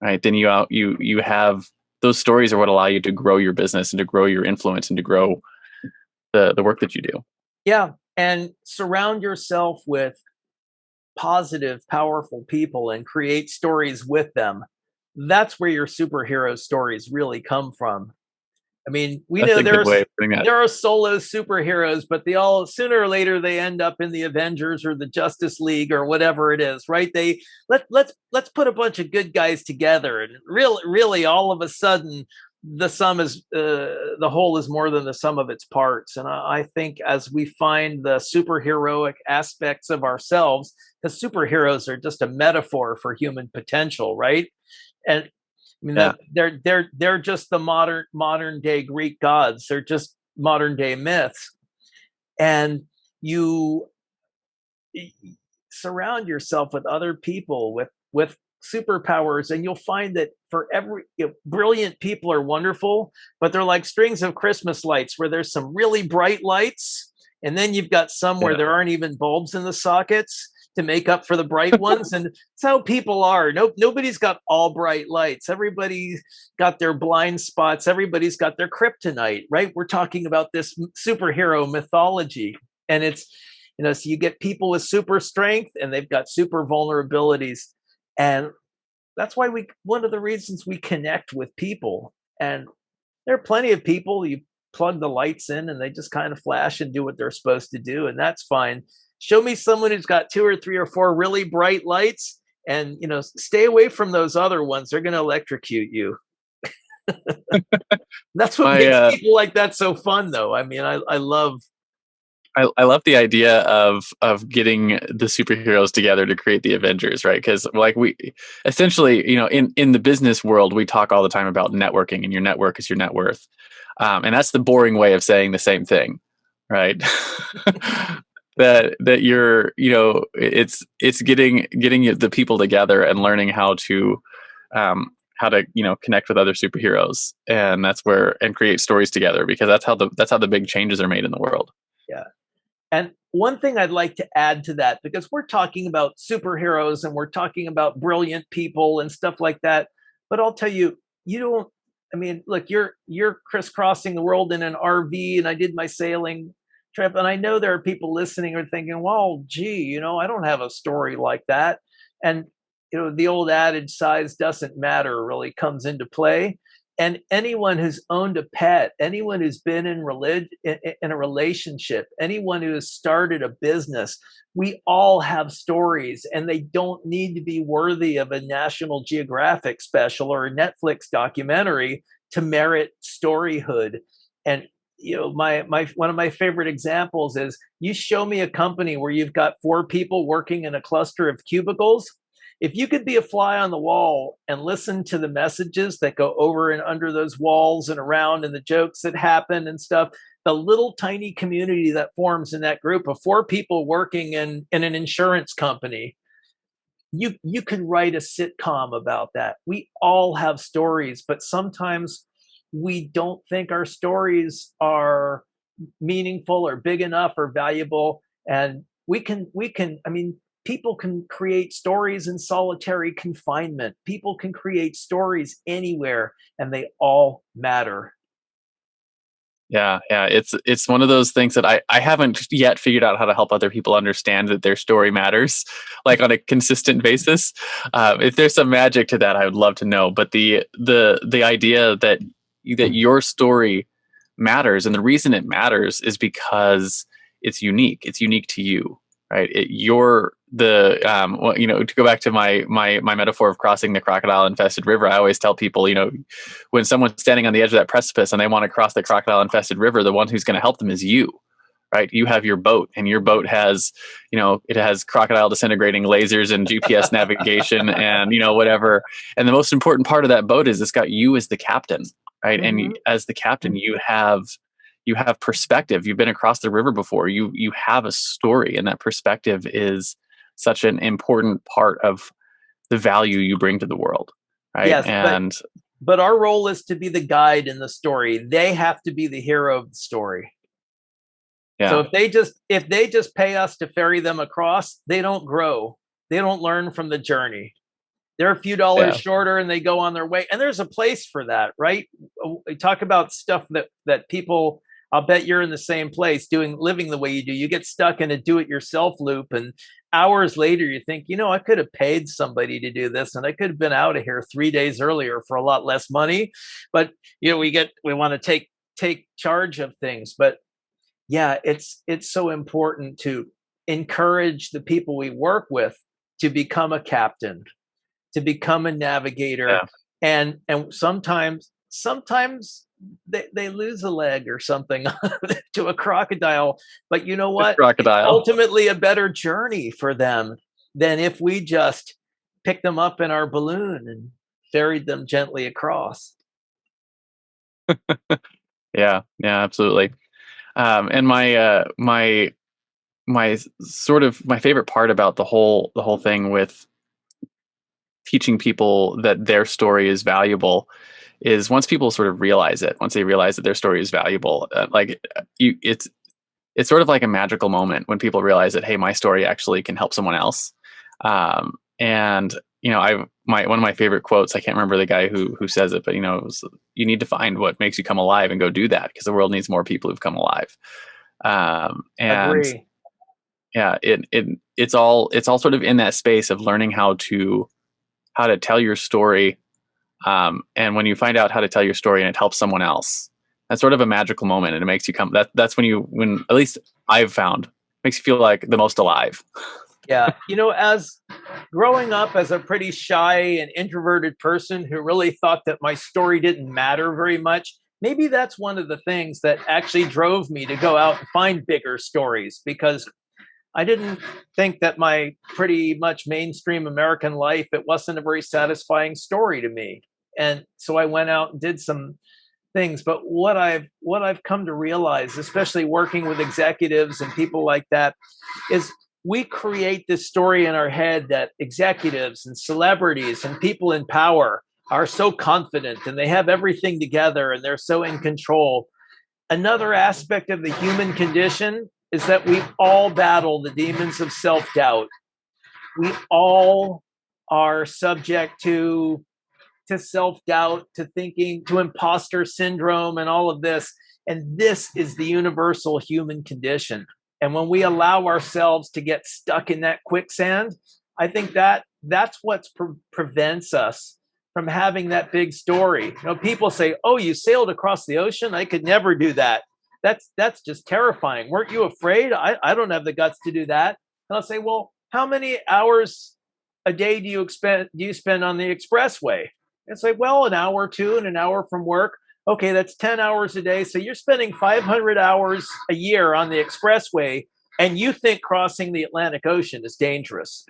right? Then you have those stories are what allow you to grow your business and to grow your influence and to grow the work that you do. Yeah. And surround yourself with positive, powerful people and create stories with them. That's where your superhero stories really come from. I mean, we That's know a good way of putting that. there are solo superheroes, but they all sooner or later they end up in the Avengers or the Justice League or whatever it is, right? They let's put a bunch of good guys together, and really all of a sudden the whole is more than the sum of its parts. And I think as we find the superheroic aspects of ourselves, because superheroes are just a metaphor for human potential, right? And I mean Yeah. that they're just the modern day Greek gods. They're just modern day myths. And you surround yourself with other people with superpowers, and you'll find that for every brilliant people are wonderful, but they're like strings of Christmas lights where there's some really bright lights, and then you've got some where Yeah. there aren't even bulbs in the sockets to make up for the bright ones. And it's how people are. Nobody's got all bright lights. Everybody's got their blind spots. Everybody's got their kryptonite, right? We're talking about this superhero mythology. And it's, so you get people with super strength and they've got super vulnerabilities. And that's why one of the reasons we connect with people. And there are plenty of people you plug the lights in and they just kind of flash and do what they're supposed to do, and that's fine. Show me someone who's got two or three or four really bright lights, and stay away from those other ones. They're going to electrocute you. That's what My makes people like that so fun, though. I mean, I love. I love the idea of getting the superheroes together to create the Avengers, right? Because like we essentially, in the business world, we talk all the time about networking, and your network is your net worth, and that's the boring way of saying the same thing, right? that you're, it's getting the people together and learning how to connect with other superheroes, and and create stories together, because that's how the big changes are made in the world. Yeah. And one thing I'd like to add to that, because we're talking about superheroes and we're talking about brilliant people and stuff like that, but I'll tell you, you don't. I mean, look, you're crisscrossing the world in an RV, and I did my sailing trip, and I know there are people listening who are thinking, "Well, gee, I don't have a story like that." And the old adage, "Size doesn't matter," really comes into play. And anyone who's owned a pet, anyone who's been in a relationship, anyone who has started a business, we all have stories, and they don't need to be worthy of a National Geographic special or a Netflix documentary to merit storyhood. And my one of my favorite examples is, you show me a company where you've got four people working in a cluster of cubicles. If you could be a fly on the wall and listen to the messages that go over and under those walls and around, and the jokes that happen and stuff, the little tiny community that forms in that group of four people working in an insurance company, you could write a sitcom about that. We all have stories, but sometimes we don't think our stories are meaningful or big enough or valuable. And we can, I mean, people can create stories in solitary confinement. People can create stories anywhere, and they all matter. Yeah, yeah. It's one of those things that I haven't yet figured out how to help other people understand that their story matters, like on a consistent basis. If there's some magic to that, I would love to know. But the idea that your story matters, and the reason it matters is because it's unique. It's unique to you, right? You're the well, to go back to my metaphor of crossing the crocodile infested river. I always tell people, when someone's standing on the edge of that precipice and they want to cross the crocodile infested river, the one who's going to help them is you, right? You have your boat, and your boat has, it has crocodile disintegrating lasers and GPS navigation and, whatever. And the most important part of that boat is it's got you as the captain, right? Mm-hmm. And as the captain, you have perspective. You've been across the river before. You have a story, and that perspective is such an important part of the value you bring to the world, right? Yes, And but our role is to be the guide in the story. They have to be the hero of the story. yeah, So if they just pay us to ferry them across, they don't grow. They don't learn from the journey. They're a few dollars yeah, shorter and they go on their way. And there's a place for that, right? We talk about stuff that people, I'll bet you're in the same place living the way you do. You get stuck in a do-it-yourself loop, and hours later you think, I could have paid somebody to do this, and I could have been out of here 3 days earlier for a lot less money. But we want to take charge of things. But yeah, it's so important to encourage the people we work with to become a captain, to become a navigator. yeah. And sometimes they lose a leg or something to a crocodile, but you know what? It's Crocodile. ultimately a better journey for them than if we just picked them up in our balloon and ferried them gently across. Yeah, yeah, absolutely. And my sort of my favorite part about the whole thing with teaching people that their story is valuable is once people sort of realize it, once they realize that their story is valuable, it's sort of like a magical moment when people realize that, hey, my story actually can help someone else. And one of my favorite quotes, I can't remember the guy who says it, but it was, you need to find what makes you come alive and go do that, because the world needs more people who've come alive. And Agree. yeah, it's all sort of in that space of learning how to tell your story. And when you find out how to tell your story and it helps someone else, that's sort of a magical moment, and it makes you that's when at least I've found, makes you feel like the most alive. Yeah. As growing up as a pretty shy and introverted person who really thought that my story didn't matter very much, maybe that's one of the things that actually drove me to go out and find bigger stories, because I didn't think that my pretty much mainstream American life, it wasn't a very satisfying story to me. And so I went out and did some things. But what I've come to realize, especially working with executives and people like that, is we create this story in our head that executives and celebrities and people in power are so confident and they have everything together and they're so in control. Another aspect of the human condition is that we all battle the demons of self-doubt. We all are subject to self-doubt, to thinking, to imposter syndrome, and all of this. And this is the universal human condition. And when we allow ourselves to get stuck in that quicksand, I think that's what prevents us from having that big story. People say, "Oh, you sailed across the ocean? I could never do that. That's just terrifying. Weren't you afraid? I don't have the guts to do that." And I'll say, "Well, how many hours a day do you spend on the expressway?" It's like, "Well, an hour or two, and an hour from work." Okay, that's 10 hours a day. So you're spending 500 hours a year on the expressway, and you think crossing the Atlantic Ocean is dangerous.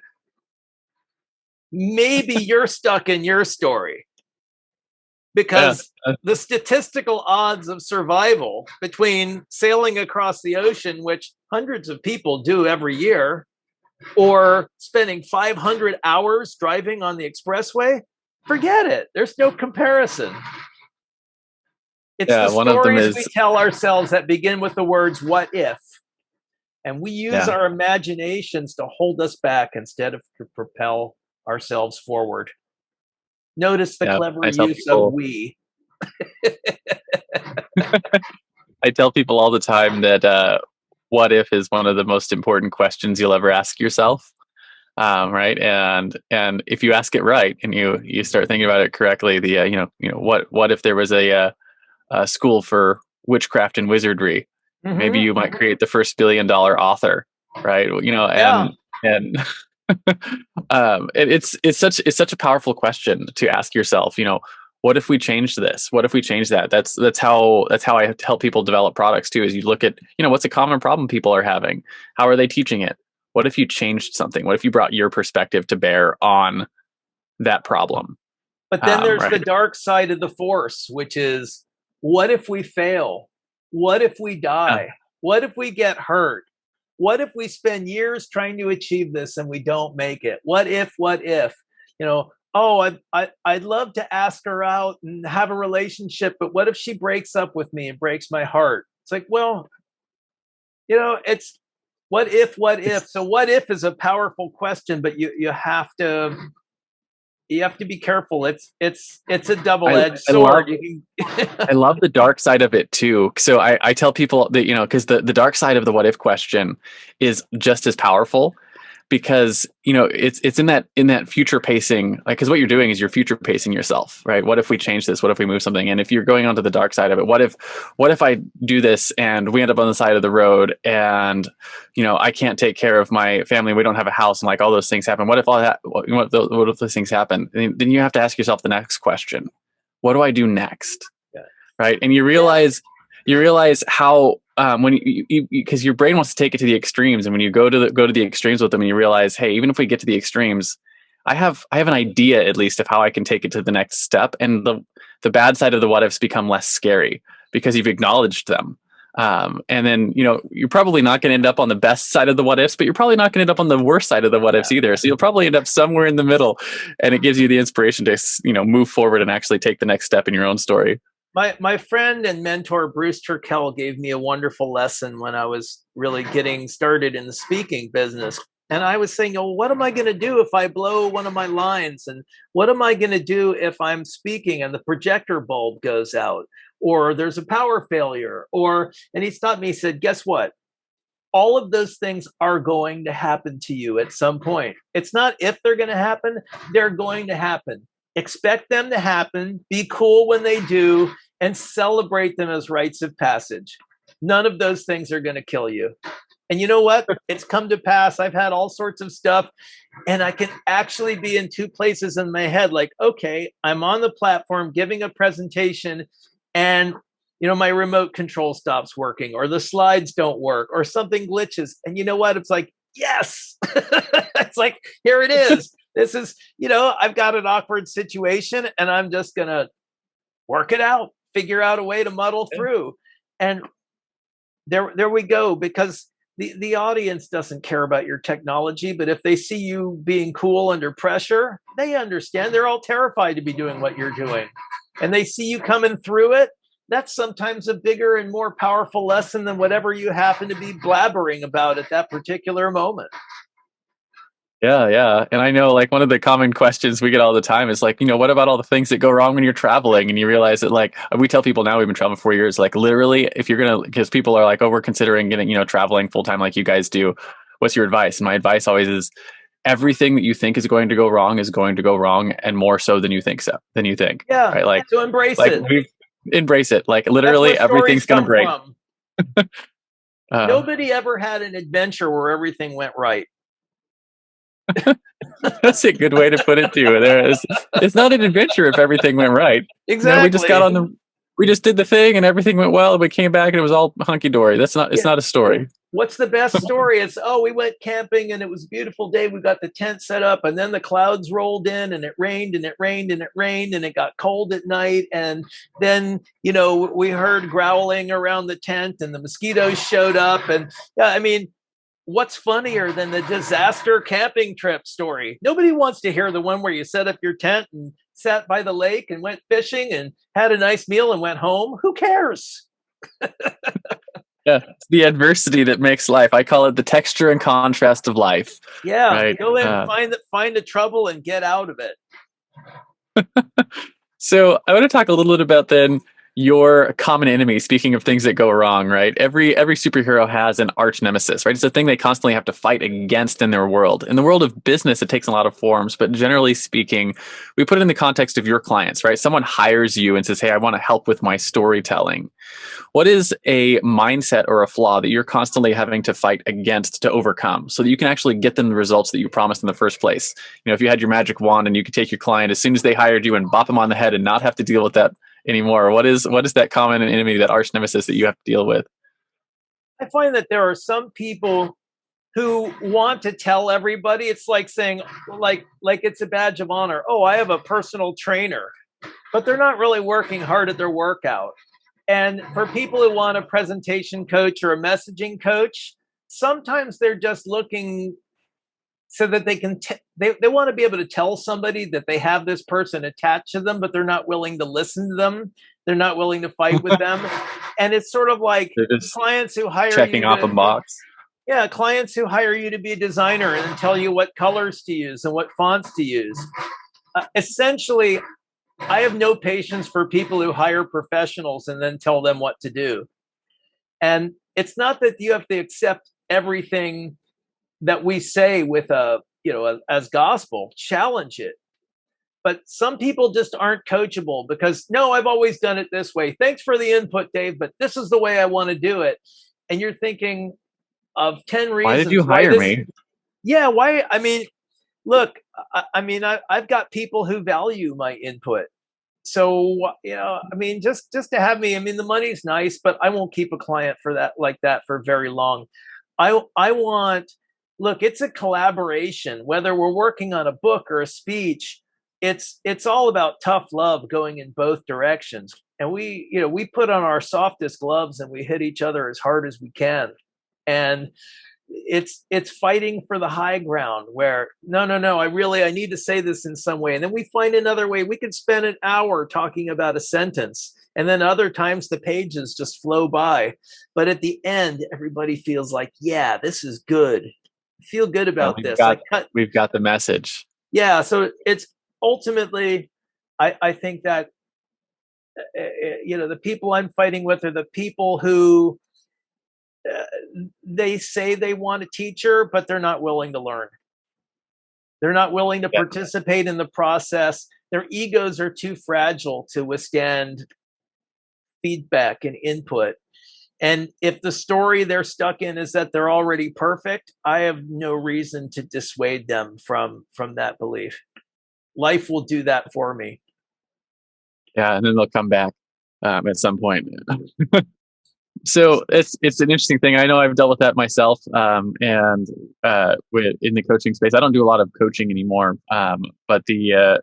Maybe you're stuck in your story, because the statistical odds of survival between sailing across the ocean, which hundreds of people do every year, or spending 500 hours driving on the expressway, forget it. There's no comparison. It's the One of them stories we is tell ourselves that begin with the words, "what if?" And we use our imaginations to hold us back instead of to propel ourselves forward. Notice the clever I tell use of people, "we." I tell people all the time that what if is one of the most important questions you'll ever ask yourself. Right, and if you ask it right and you start thinking about it correctly, the what if there was a school for witchcraft and wizardry? Maybe you might create the first $1 billion author, right? Yeah. And it's such a powerful question to ask yourself. What if we changed this? What if we changed that? That's how I help people develop products too. Is you look at what's a common problem people are having? How are they teaching it? What if you changed something? What if you brought your perspective to bear on that problem? But then there's right. the dark side of the force, which is, what if we fail? What if we die? Yeah. What if we get hurt? What if we spend years trying to achieve this and we don't make it? What if? I'd love to ask her out and have a relationship, but what if she breaks up with me and breaks my heart? It's like, well, it's what if? So what if is a powerful question, but you have to be careful. It's a double-edged sword. I love the dark side of it too. So I tell people that, because the dark side of the what if question is just as powerful, because it's in that future pacing, like, because what you're doing is you're future pacing yourself, right? What if we change this? What if we move something? And if you're going onto the dark side of it, what if I do this and we end up on the side of the road and I can't take care of my family, we don't have a house, and like all those things happen? What if all that? What if those things happen? And then you have to ask yourself the next question: what do I do next? Yeah. Right? And you realize how when because your brain wants to take it to the extremes, and when you go to the extremes with them, and you realize, hey, even if we get to the extremes, I have an idea at least of how I can take it to the next step, and the bad side of the what ifs become less scary because you've acknowledged them. And then you're probably not going to end up on the best side of the what ifs, but you're probably not going to end up on the worst side of the what ifs either. So you'll probably end up somewhere in the middle, and it gives you the inspiration to move forward and actually take the next step in your own story. My friend and mentor Bruce Turkel gave me a wonderful lesson when I was really getting started in the speaking business. And I was saying, what am I going to do if I blow one of my lines? And what am I going to do if I'm speaking and the projector bulb goes out, or there's a power failure? And he stopped me, he said, guess what? All of those things are going to happen to you at some point. It's not if they're going to happen, they're going to happen. Expect them to happen, be cool when they do, and celebrate them as rites of passage. None of those things are going to kill you. And you know what? It's come to pass. I've had all sorts of stuff, and I can actually be in two places in my head. Like, okay, I'm on the platform giving a presentation, and my remote control stops working, or the slides don't work, or something glitches. And you know what? It's like, yes. It's like, here it is. This is, I've got an awkward situation, and I'm just going to work it out, figure out a way to muddle through. And there we go, because the audience doesn't care about your technology, but if they see you being cool under pressure, they understand. They're all terrified to be doing what you're doing. And they see you coming through it. That's sometimes a bigger and more powerful lesson than whatever you happen to be blabbering about at that particular moment. Yeah. And I know, like, one of the common questions we get all the time is like, what about all the things that go wrong when you're traveling? And you realize that, like, we tell people now, we've been traveling for 4 years, like, literally, if you're going to, because people are like, oh, we're considering getting, traveling full time like you guys do. What's your advice? And my advice always is, everything that you think is going to go wrong is going to go wrong, and more so than you think. Yeah. Right. Like, to embrace like it. Embrace it. Like, literally everything's going to break. Nobody ever had an adventure where everything went right. That's a good way to put it too. It's not an adventure if everything went right. Exactly. We just did the thing and everything went well, and we came back and it was all hunky dory. It's not a story. What's the best story? It's, we went camping and it was a beautiful day. We got the tent set up, and then the clouds rolled in, and it rained and it rained and it rained, and it got cold at night. And then, we heard growling around the tent, and the mosquitoes showed up. And what's funnier than the disaster camping trip story? Nobody wants to hear the one where you set up your tent and sat by the lake and went fishing and had a nice meal and went home. Who cares? Yeah, it's the adversity that makes life. I call it the texture and contrast of life. Yeah, right? Go in, find the trouble and get out of it. So I want to talk a little bit about then, your common enemy, speaking of things that go wrong, right? Every superhero has an arch nemesis, right? It's a thing they constantly have to fight against in their world. In the world of business, it takes a lot of forms, but generally speaking, we put it in the context of your clients, right? Someone hires you and says, hey, I want to help with my storytelling. What is a mindset or a flaw that you're constantly having to fight against to overcome so that you can actually get them the results that you promised in the first place? You know, if you had your magic wand and you could take your client as soon as they hired you and bop them on the head and not have to deal with that anymore, what is that common enemy, that arch nemesis that you have to deal with? I find that there are some people who want to tell everybody. It's like saying, like it's a badge of honor. Oh, I have a personal trainer, but they're not really working hard at their workout. And for people who want a presentation coach or a messaging coach, sometimes they're just looking so that they can they want to be able to tell somebody that they have this person attached to them, but they're not willing to listen to them. They're not willing to fight with them. And it's sort of like They're just clients who hire checking you off a to, box. yeah, clients who hire you to be a designer and then tell you what colors to use and what fonts to use. Essentially, I have no patience for people who hire professionals and then tell them what to do. And it's not that you have to accept everything that we say with as gospel. Challenge it. But some people just aren't coachable because, no, I've always done it this way. Thanks for the input, Dave, but this is the way I want to do it. And you're thinking of 10 reasons. Why did you hire me? Yeah, why? I mean, look, I've got people who value my input. So, I mean, just to have me, I mean, the money's nice, but I won't keep a client for that, like that, for very long. I want, look, it's a collaboration, whether we're working on a book or a speech. It's all about tough love going in both directions. And we put on our softest gloves and we hit each other as hard as we can. And it's fighting for the high ground where no, I need to say this in some way. And then we find another way. We could spend an hour talking about a sentence, and then other times the pages just flow by. But at the end, everybody feels like, yeah, this is good. I feel good about this. We've got the message. Yeah. So it's ultimately, I think that, the people I'm fighting with are the people who, they say they want a teacher, but they're not willing to learn. They're not willing to participate in the process. Their egos are too fragile to withstand feedback and input. And if the story they're stuck in is that they're already perfect, I have no reason to dissuade them from that belief. Life will do that for me. Yeah, and then they'll come back at some point. So it's an interesting thing. I know I've dealt with that myself, and in the coaching space, I don't do a lot of coaching anymore. But the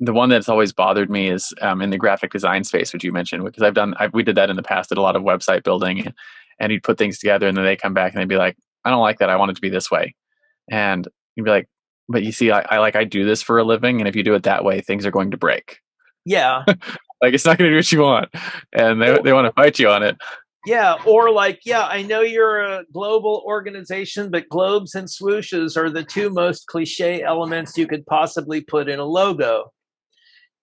one that's always bothered me is in the graphic design space, which you mentioned, because we did that in the past, did a lot of website building, and you'd put things together, and then they come back and they'd be like, I don't like that. I want it to be this way, and you'd be like, but you see, I do this for a living, and if you do it that way, things are going to break. Yeah. Like, it's not going to do what you want, and they want to fight you on it. Yeah, or like, yeah, I know you're a global organization, but globes and swooshes are the two most cliche elements you could possibly put in a logo.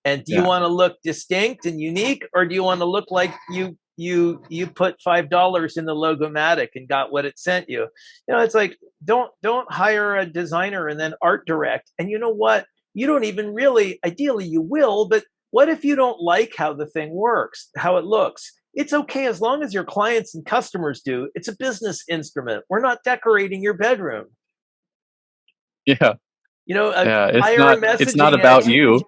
And do you want to look distinct and unique, or do you want to look like you put $5 in the logomatic and got what it sent you? It's like, don't hire a designer and then art direct. And you know what? You don't even really, ideally you will, but what if you don't like how the thing works, how it looks? It's okay as long as your clients and customers do. It's a business instrument. We're not decorating your bedroom. Yeah. It's not about you.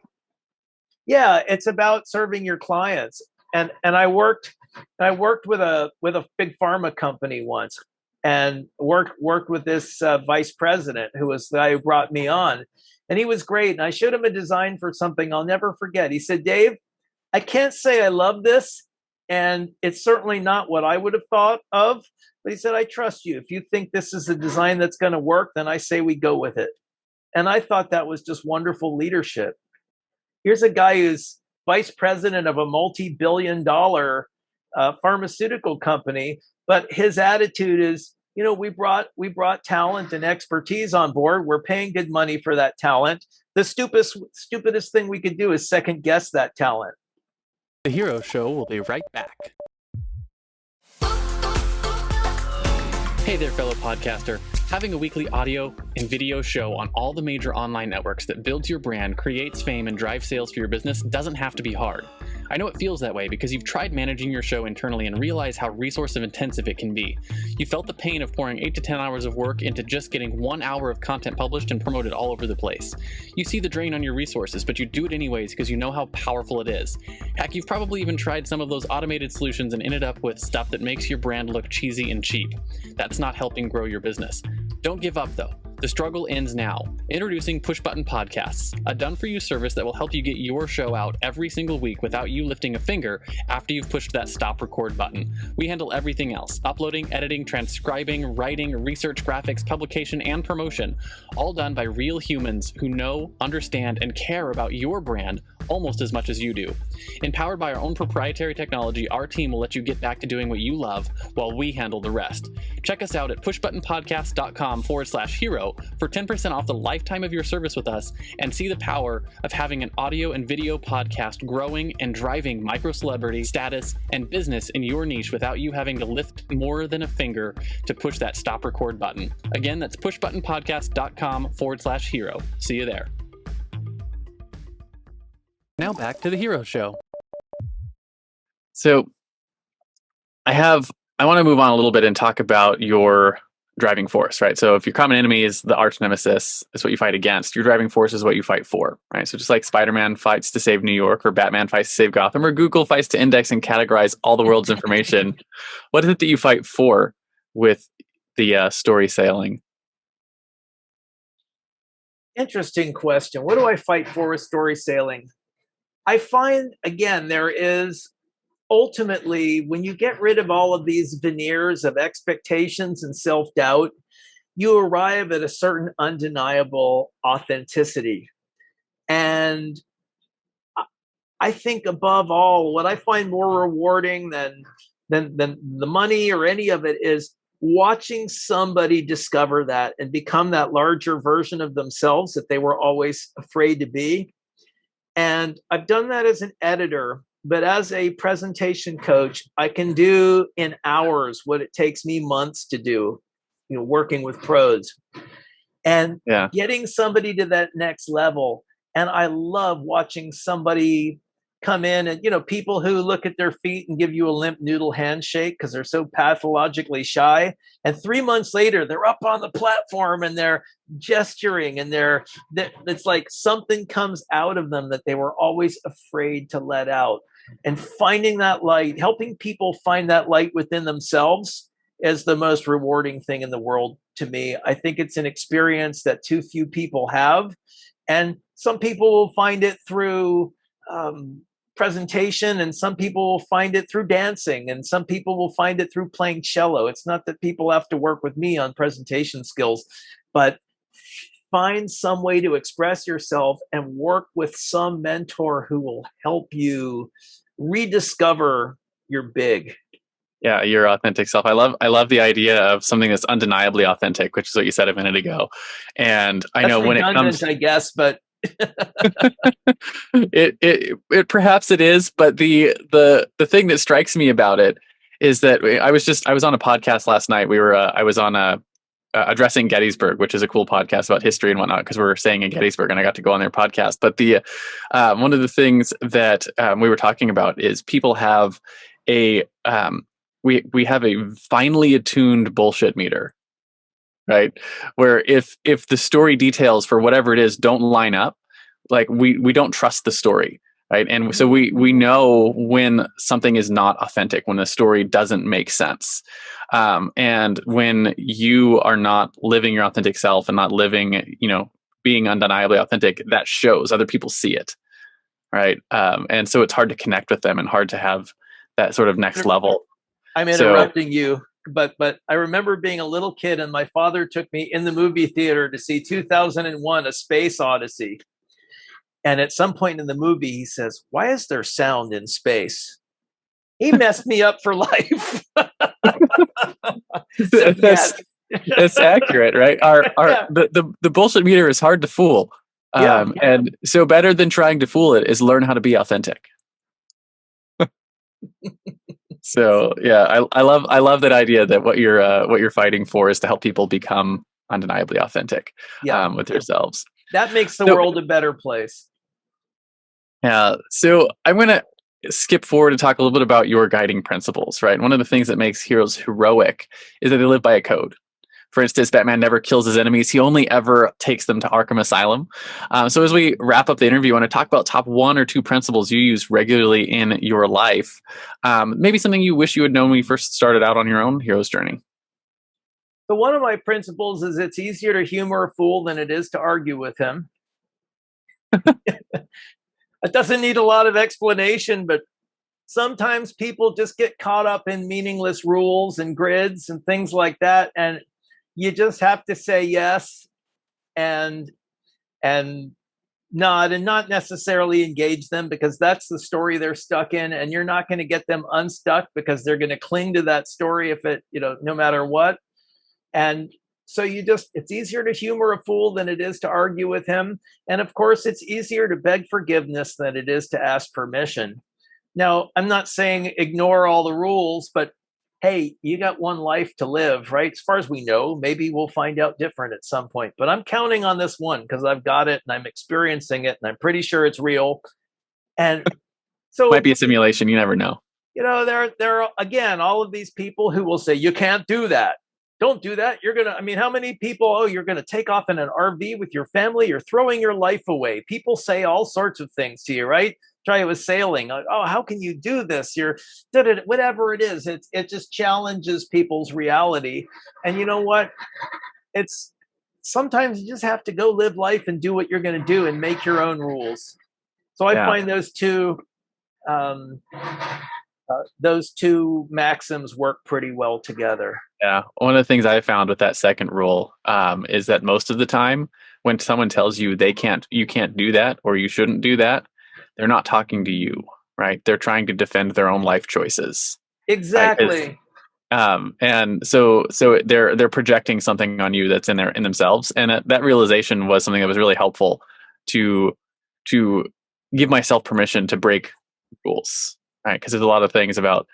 Yeah, it's about serving your clients. And I worked with a big pharma company once, and worked with this vice president who was the guy who brought me on. And he was great. And I showed him a design for something I'll never forget. He said, Dave, I can't say I love this, and it's certainly not what I would have thought of. But he said, I trust you. If you think this is a design that's going to work, then I say we go with it. And I thought that was just wonderful leadership. Here's a guy who's vice president of a multi-billion-dollar pharmaceutical company, but his attitude is, we brought talent and expertise on board. We're paying good money for that talent. the stupidest thing we could do is second guess that talent. The Hero Show will be right back. Hey there, fellow podcaster. Having a weekly audio and video show on all the major online networks that builds your brand, creates fame, and drives sales for your business doesn't have to be hard. I know it feels that way because you've tried managing your show internally and realize how resource intensive it can be. You felt the pain of pouring 8 to 10 hours of work into just getting 1 hour of content published and promoted all over the place. You see the drain on your resources, but you do it anyways because you know how powerful it is. Heck, you've probably even tried some of those automated solutions and ended up with stuff that makes your brand look cheesy and cheap. That's not helping grow your business. Don't give up though. The struggle ends now. Introducing Push Button Podcasts, a done-for-you service that will help you get your show out every single week without you lifting a finger after you've pushed that stop record button. We handle everything else: uploading, editing, transcribing, writing, research, graphics, publication, and promotion, all done by real humans who know, understand, and care about your brand almost as much as you do. Empowered by our own proprietary technology, our team will let you get back to doing what you love while we handle the rest. Check us out at pushbuttonpodcast.com/hero for 10% off the lifetime of your service with us, and see the power of having an audio and video podcast growing and driving micro celebrity status and business in your niche without you having to lift more than a finger to push that stop record button. Again, that's pushbuttonpodcast.com/hero. See you there. Now back to the Hero Show. So I want to move on a little bit and talk about your driving force, right? So if your common enemy is the arch nemesis, is what you fight against, your driving force is what you fight for, right? So just like Spider-Man fights to save New York, or Batman fights to save Gotham, or Google fights to index and categorize all the world's information, what is it that you fight for with the story sailing? Interesting question. What do I fight for with story sailing? I find, again, there is ultimately, when you get rid of all of these veneers of expectations and self-doubt, you arrive at a certain undeniable authenticity. And I think above all, what I find more rewarding than the money or any of it is watching somebody discover that and become that larger version of themselves that they were always afraid to be. And I've done that as an editor, but as a presentation coach, I can do in hours what it takes me months to do, working with pros and getting somebody to that next level. And I love watching somebody come in and, people who look at their feet and give you a limp noodle handshake because they're so pathologically shy. And 3 months later, they're up on the platform and they're gesturing and it's like something comes out of them that they were always afraid to let out. And finding that light, helping people find that light within themselves is the most rewarding thing in the world to me. I think it's an experience that too few people have. And some people will find it through presentation, and some people will find it through dancing, and some people will find it through playing cello. It's not that people have to work with me on presentation skills, but find some way to express yourself and work with some mentor who will help you rediscover your big. Yeah, your authentic self. I love the idea of something that's undeniably authentic, which is what you said a minute ago. And I know when it comes, I guess, but it perhaps it is, but the thing that strikes me about it is that I was on a podcast last night. I was on addressing Gettysburg, which is a cool podcast about history and whatnot, because we were staying in Gettysburg and I got to go on their podcast. But the one of the things that we were talking about is people have a we have a finely attuned bullshit meter, right? Where if the story details for whatever it is don't line up, like we don't trust the story, right? And so we know when something is not authentic, when the story doesn't make sense. And when you are not living your authentic self and not living, being undeniably authentic, that shows. Other people see it, right? And so it's hard to connect with them and hard to have that sort of next level. I'm interrupting you, but I remember being a little kid and my father took me in the movie theater to see 2001: A Space Odyssey. And at some point in the movie, he says, "Why is there sound in space?" He messed me up for life. That's accurate, right? The bullshit meter is hard to fool. Yeah. And so better than trying to fool it is learn how to be authentic. So yeah, I love that idea that what you're fighting for is to help people become undeniably authentic Yeah. with themselves. That makes the So world a better place. yeah, so I'm gonna skip forward and talk a little bit about your guiding principles, right? One of the things that makes heroes heroic is that they live by a code. For instance, Batman never kills his enemies. He only ever takes them to Arkham Asylum. So as we wrap up the interview, I want to talk about top 1 or 2 principles you use regularly in your life. Maybe something you wish you had known when you first started out on your own hero's journey. So one of my principles is it's easier to humor a fool than it is to argue with him. It doesn't need a lot of explanation, but sometimes people just get caught up in meaningless rules and grids and things like that. And you just have to say yes and nod and not necessarily engage them, because that's the story they're stuck in, and you're not going to get them unstuck because they're going to cling to that story if it, no matter what. And so it's easier to humor a fool than it is to argue with him. And of course, it's easier to beg forgiveness than it is to ask permission. Now, I'm not saying ignore all the rules, but hey, you got one life to live, right? As far as we know, maybe we'll find out different at some point. But I'm counting on this one because I've got it and I'm experiencing it and I'm pretty sure it's real. And so Might be a simulation. You never know. There are, again, all of these people who will say, you can't do that. Don't do that. How many people, you're going to take off in an RV with your family. You're throwing your life away. People say all sorts of things to you, right? Try it with sailing. Oh, how can you do this? Whatever it is, it just challenges people's reality. And you know what? Sometimes you just have to go live life and do what you're going to do and make your own rules. So I find those two maxims work pretty well together. Yeah. One of the things I found with that second rule is that most of the time when someone tells you you can't do that or you shouldn't do that, they're not talking to you, right? They're trying to defend their own life choices. Exactly. Right? And so they're projecting something on you that's in themselves. And that realization was something that was really helpful to give myself permission to break rules, right? Because there's a lot of things about,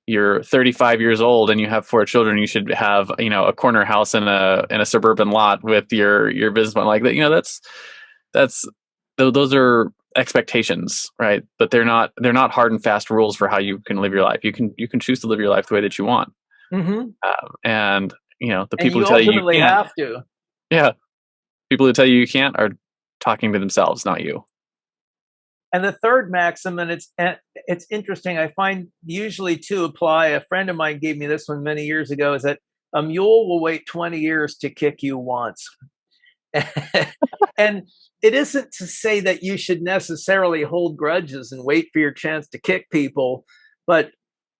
you're 35 years old and you have 4 children. You should have, a corner house in a suburban lot with your business plan like that. Those are expectations, right? But they're not hard and fast rules for how you can live your life. You can choose to live your life the way that you want. Mm-hmm. And the and people you who tell you ultimately can't, have to. yeah, people who tell you you can't are talking to themselves, not you. And the third maxim, and it's interesting, I find usually to apply, a friend of mine gave me this one many years ago, is that a mule will wait 20 years to kick you once. And it isn't to say that you should necessarily hold grudges and wait for your chance to kick people, but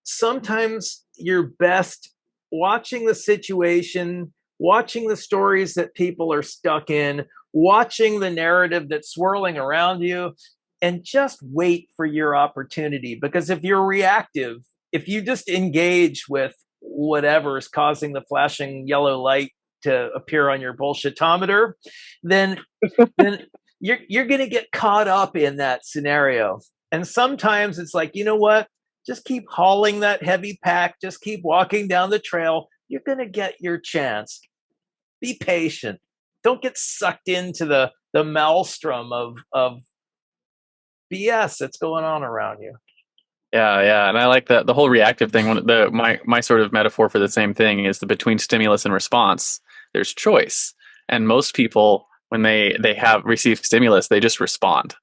sometimes you're best watching the situation, watching the stories that people are stuck in, watching the narrative that's swirling around you, and just wait for your opportunity. Because if you're reactive, if you just engage with whatever is causing the flashing yellow light to appear on your bullshitometer, then you're going to get caught up in that scenario. And sometimes it's like, you know what? Just keep hauling that heavy pack. Just keep walking down the trail. You're going to get your chance. Be patient. Don't get sucked into the maelstrom of BS that's going on around you. Yeah, and I like that the whole reactive thing. My sort of metaphor for the same thing is that between stimulus and response, there's choice. And most people, when they have received stimulus, they just respond.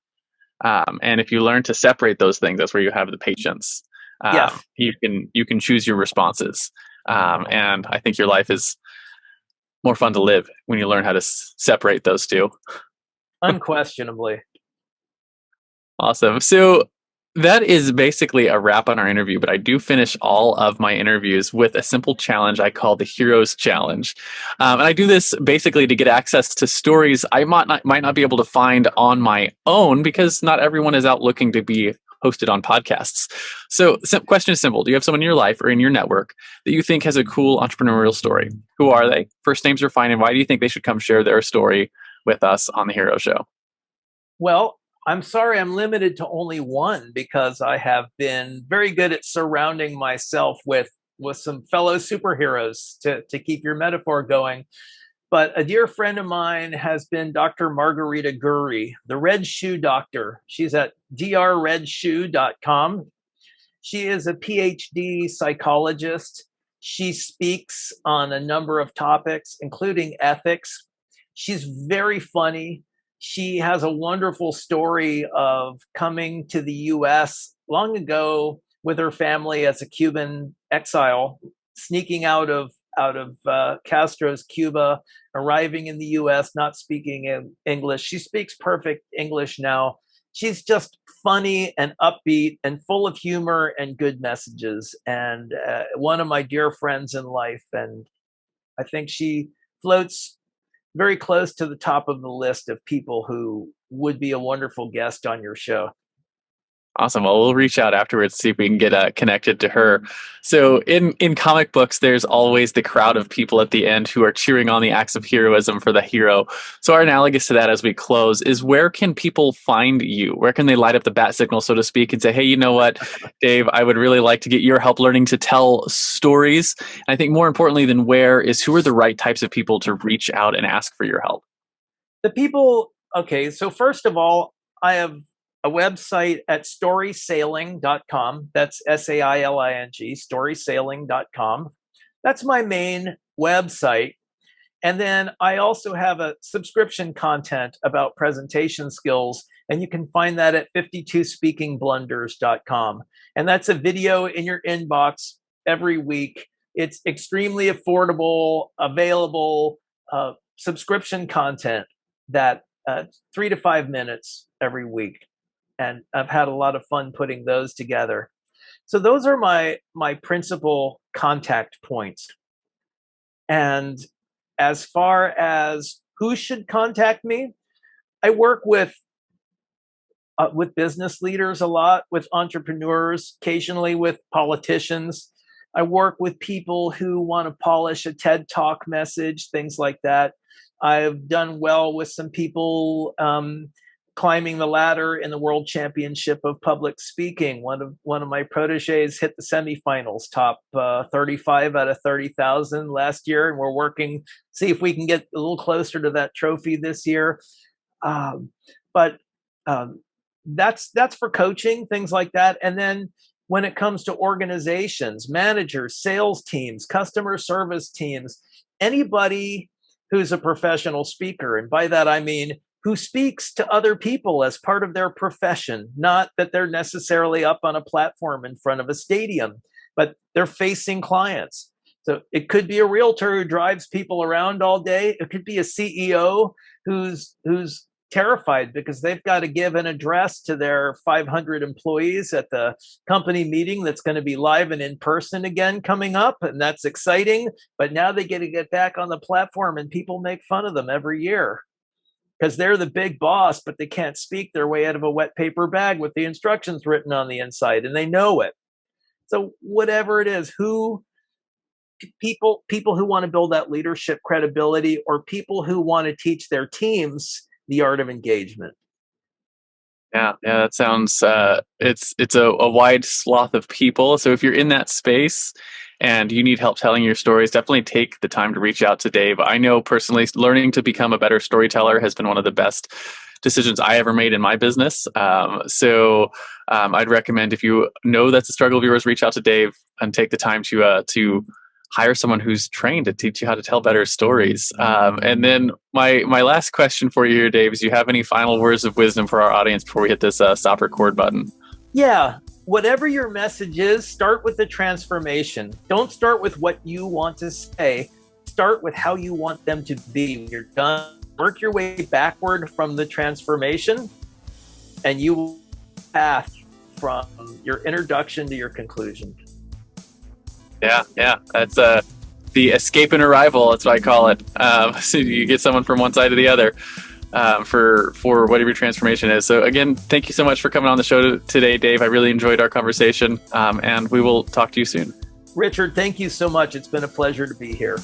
And if you learn to separate those things, that's where you have the patience. You can choose your responses. And I think your life is more fun to live when you learn how to separate those two. Unquestionably. Awesome. So that is basically a wrap on our interview, but I do finish all of my interviews with a simple challenge I call the Heroes Challenge. And I do this basically to get access to stories I might not be able to find on my own, because not everyone is out looking to be hosted on podcasts. So question is simple. Do you have someone in your life or in your network that you think has a cool entrepreneurial story? Who are they? First names are fine. And why do you think they should come share their story with us on the Hero Show? Well, I'm sorry I'm limited to only one, because I have been very good at surrounding myself with some fellow superheroes to keep your metaphor going. But a dear friend of mine has been Dr. Margarita Gurry, the Red Shoe Doctor. She's at drredshoe.com. She is a PhD psychologist. She speaks on a number of topics, including ethics. She's very funny. She has a wonderful story of coming to the US long ago with her family as a Cuban exile, sneaking out of Castro's Cuba, arriving in the US, not speaking English. She speaks perfect English now. She's just funny and upbeat and full of humor and good messages, and one of my dear friends in life. And I think she floats very close to the top of the list of people who would be a wonderful guest on your show. Awesome. Well, we'll reach out afterwards to see if we can get connected to her. So in comic books, there's always the crowd of people at the end who are cheering on the acts of heroism for the hero. So our analogous to that as we close is, where can people find you? Where can they light up the bat signal, so to speak, and say, hey, you know what, Dave, I would really like to get your help learning to tell stories. And I think more importantly than where is, who are the right types of people to reach out and ask for your help? Okay, so first of all, I have a website at storysailing.com. That's SAILING, storysailing.com. That's my main website. And then I also have a subscription content about presentation skills, and you can find that at 52speakingblunders.com. And that's a video in your inbox every week. It's extremely affordable, available subscription content that 3 to 5 minutes every week. And I've had a lot of fun putting those together. So those are my principal contact points. And as far as who should contact me, I work with business leaders a lot, with entrepreneurs, occasionally with politicians. I work with people who want to polish a TED Talk message, things like that. I've done well with some people climbing the ladder in the World Championship of Public Speaking. One of my proteges hit the semifinals, top 35 out of 30,000 last year, and we're working see if we can get a little closer to that trophy this year. But that's for coaching, things like that. And then when it comes to organizations, managers, sales teams, customer service teams, anybody who's a professional speaker, and by that I mean who speaks to other people as part of their profession, not that they're necessarily up on a platform in front of a stadium, but they're facing clients. So it could be a realtor who drives people around all day. It could be a CEO who's terrified because they've got to give an address to their 500 employees at the company meeting that's going to be live and in person again coming up. And that's exciting. But now they get to get back on the platform, and people make fun of them every year because they're the big boss, but they can't speak their way out of a wet paper bag with the instructions written on the inside, and they know it. So whatever it is, people who want to build that leadership credibility, or people who want to teach their teams the art of engagement. Yeah, that sounds it's a wide swath of people. So if you're in that space and you need help telling your stories, definitely take the time to reach out to Dave. I know personally, learning to become a better storyteller has been one of the best decisions I ever made in my business. So I'd recommend, if you know that's a struggle of yours, reach out to Dave and take the time to hire someone who's trained to teach you how to tell better stories. And then my last question for you here, Dave, is, you have any final words of wisdom for our audience before we hit this stop record button? Yeah. Whatever your message is, start with the transformation. Don't start with what you want to say. Start with how you want them to be. When you're done, work your way backward from the transformation, and you will path from your introduction to your conclusion. Yeah. That's the escape and arrival. That's what I call it. So you get someone from one side to the other for whatever your transformation is. So again, thank you so much for coming on the show today, Dave. I really enjoyed our conversation, and we will talk to you soon. Richard, thank you so much. It's been a pleasure to be here.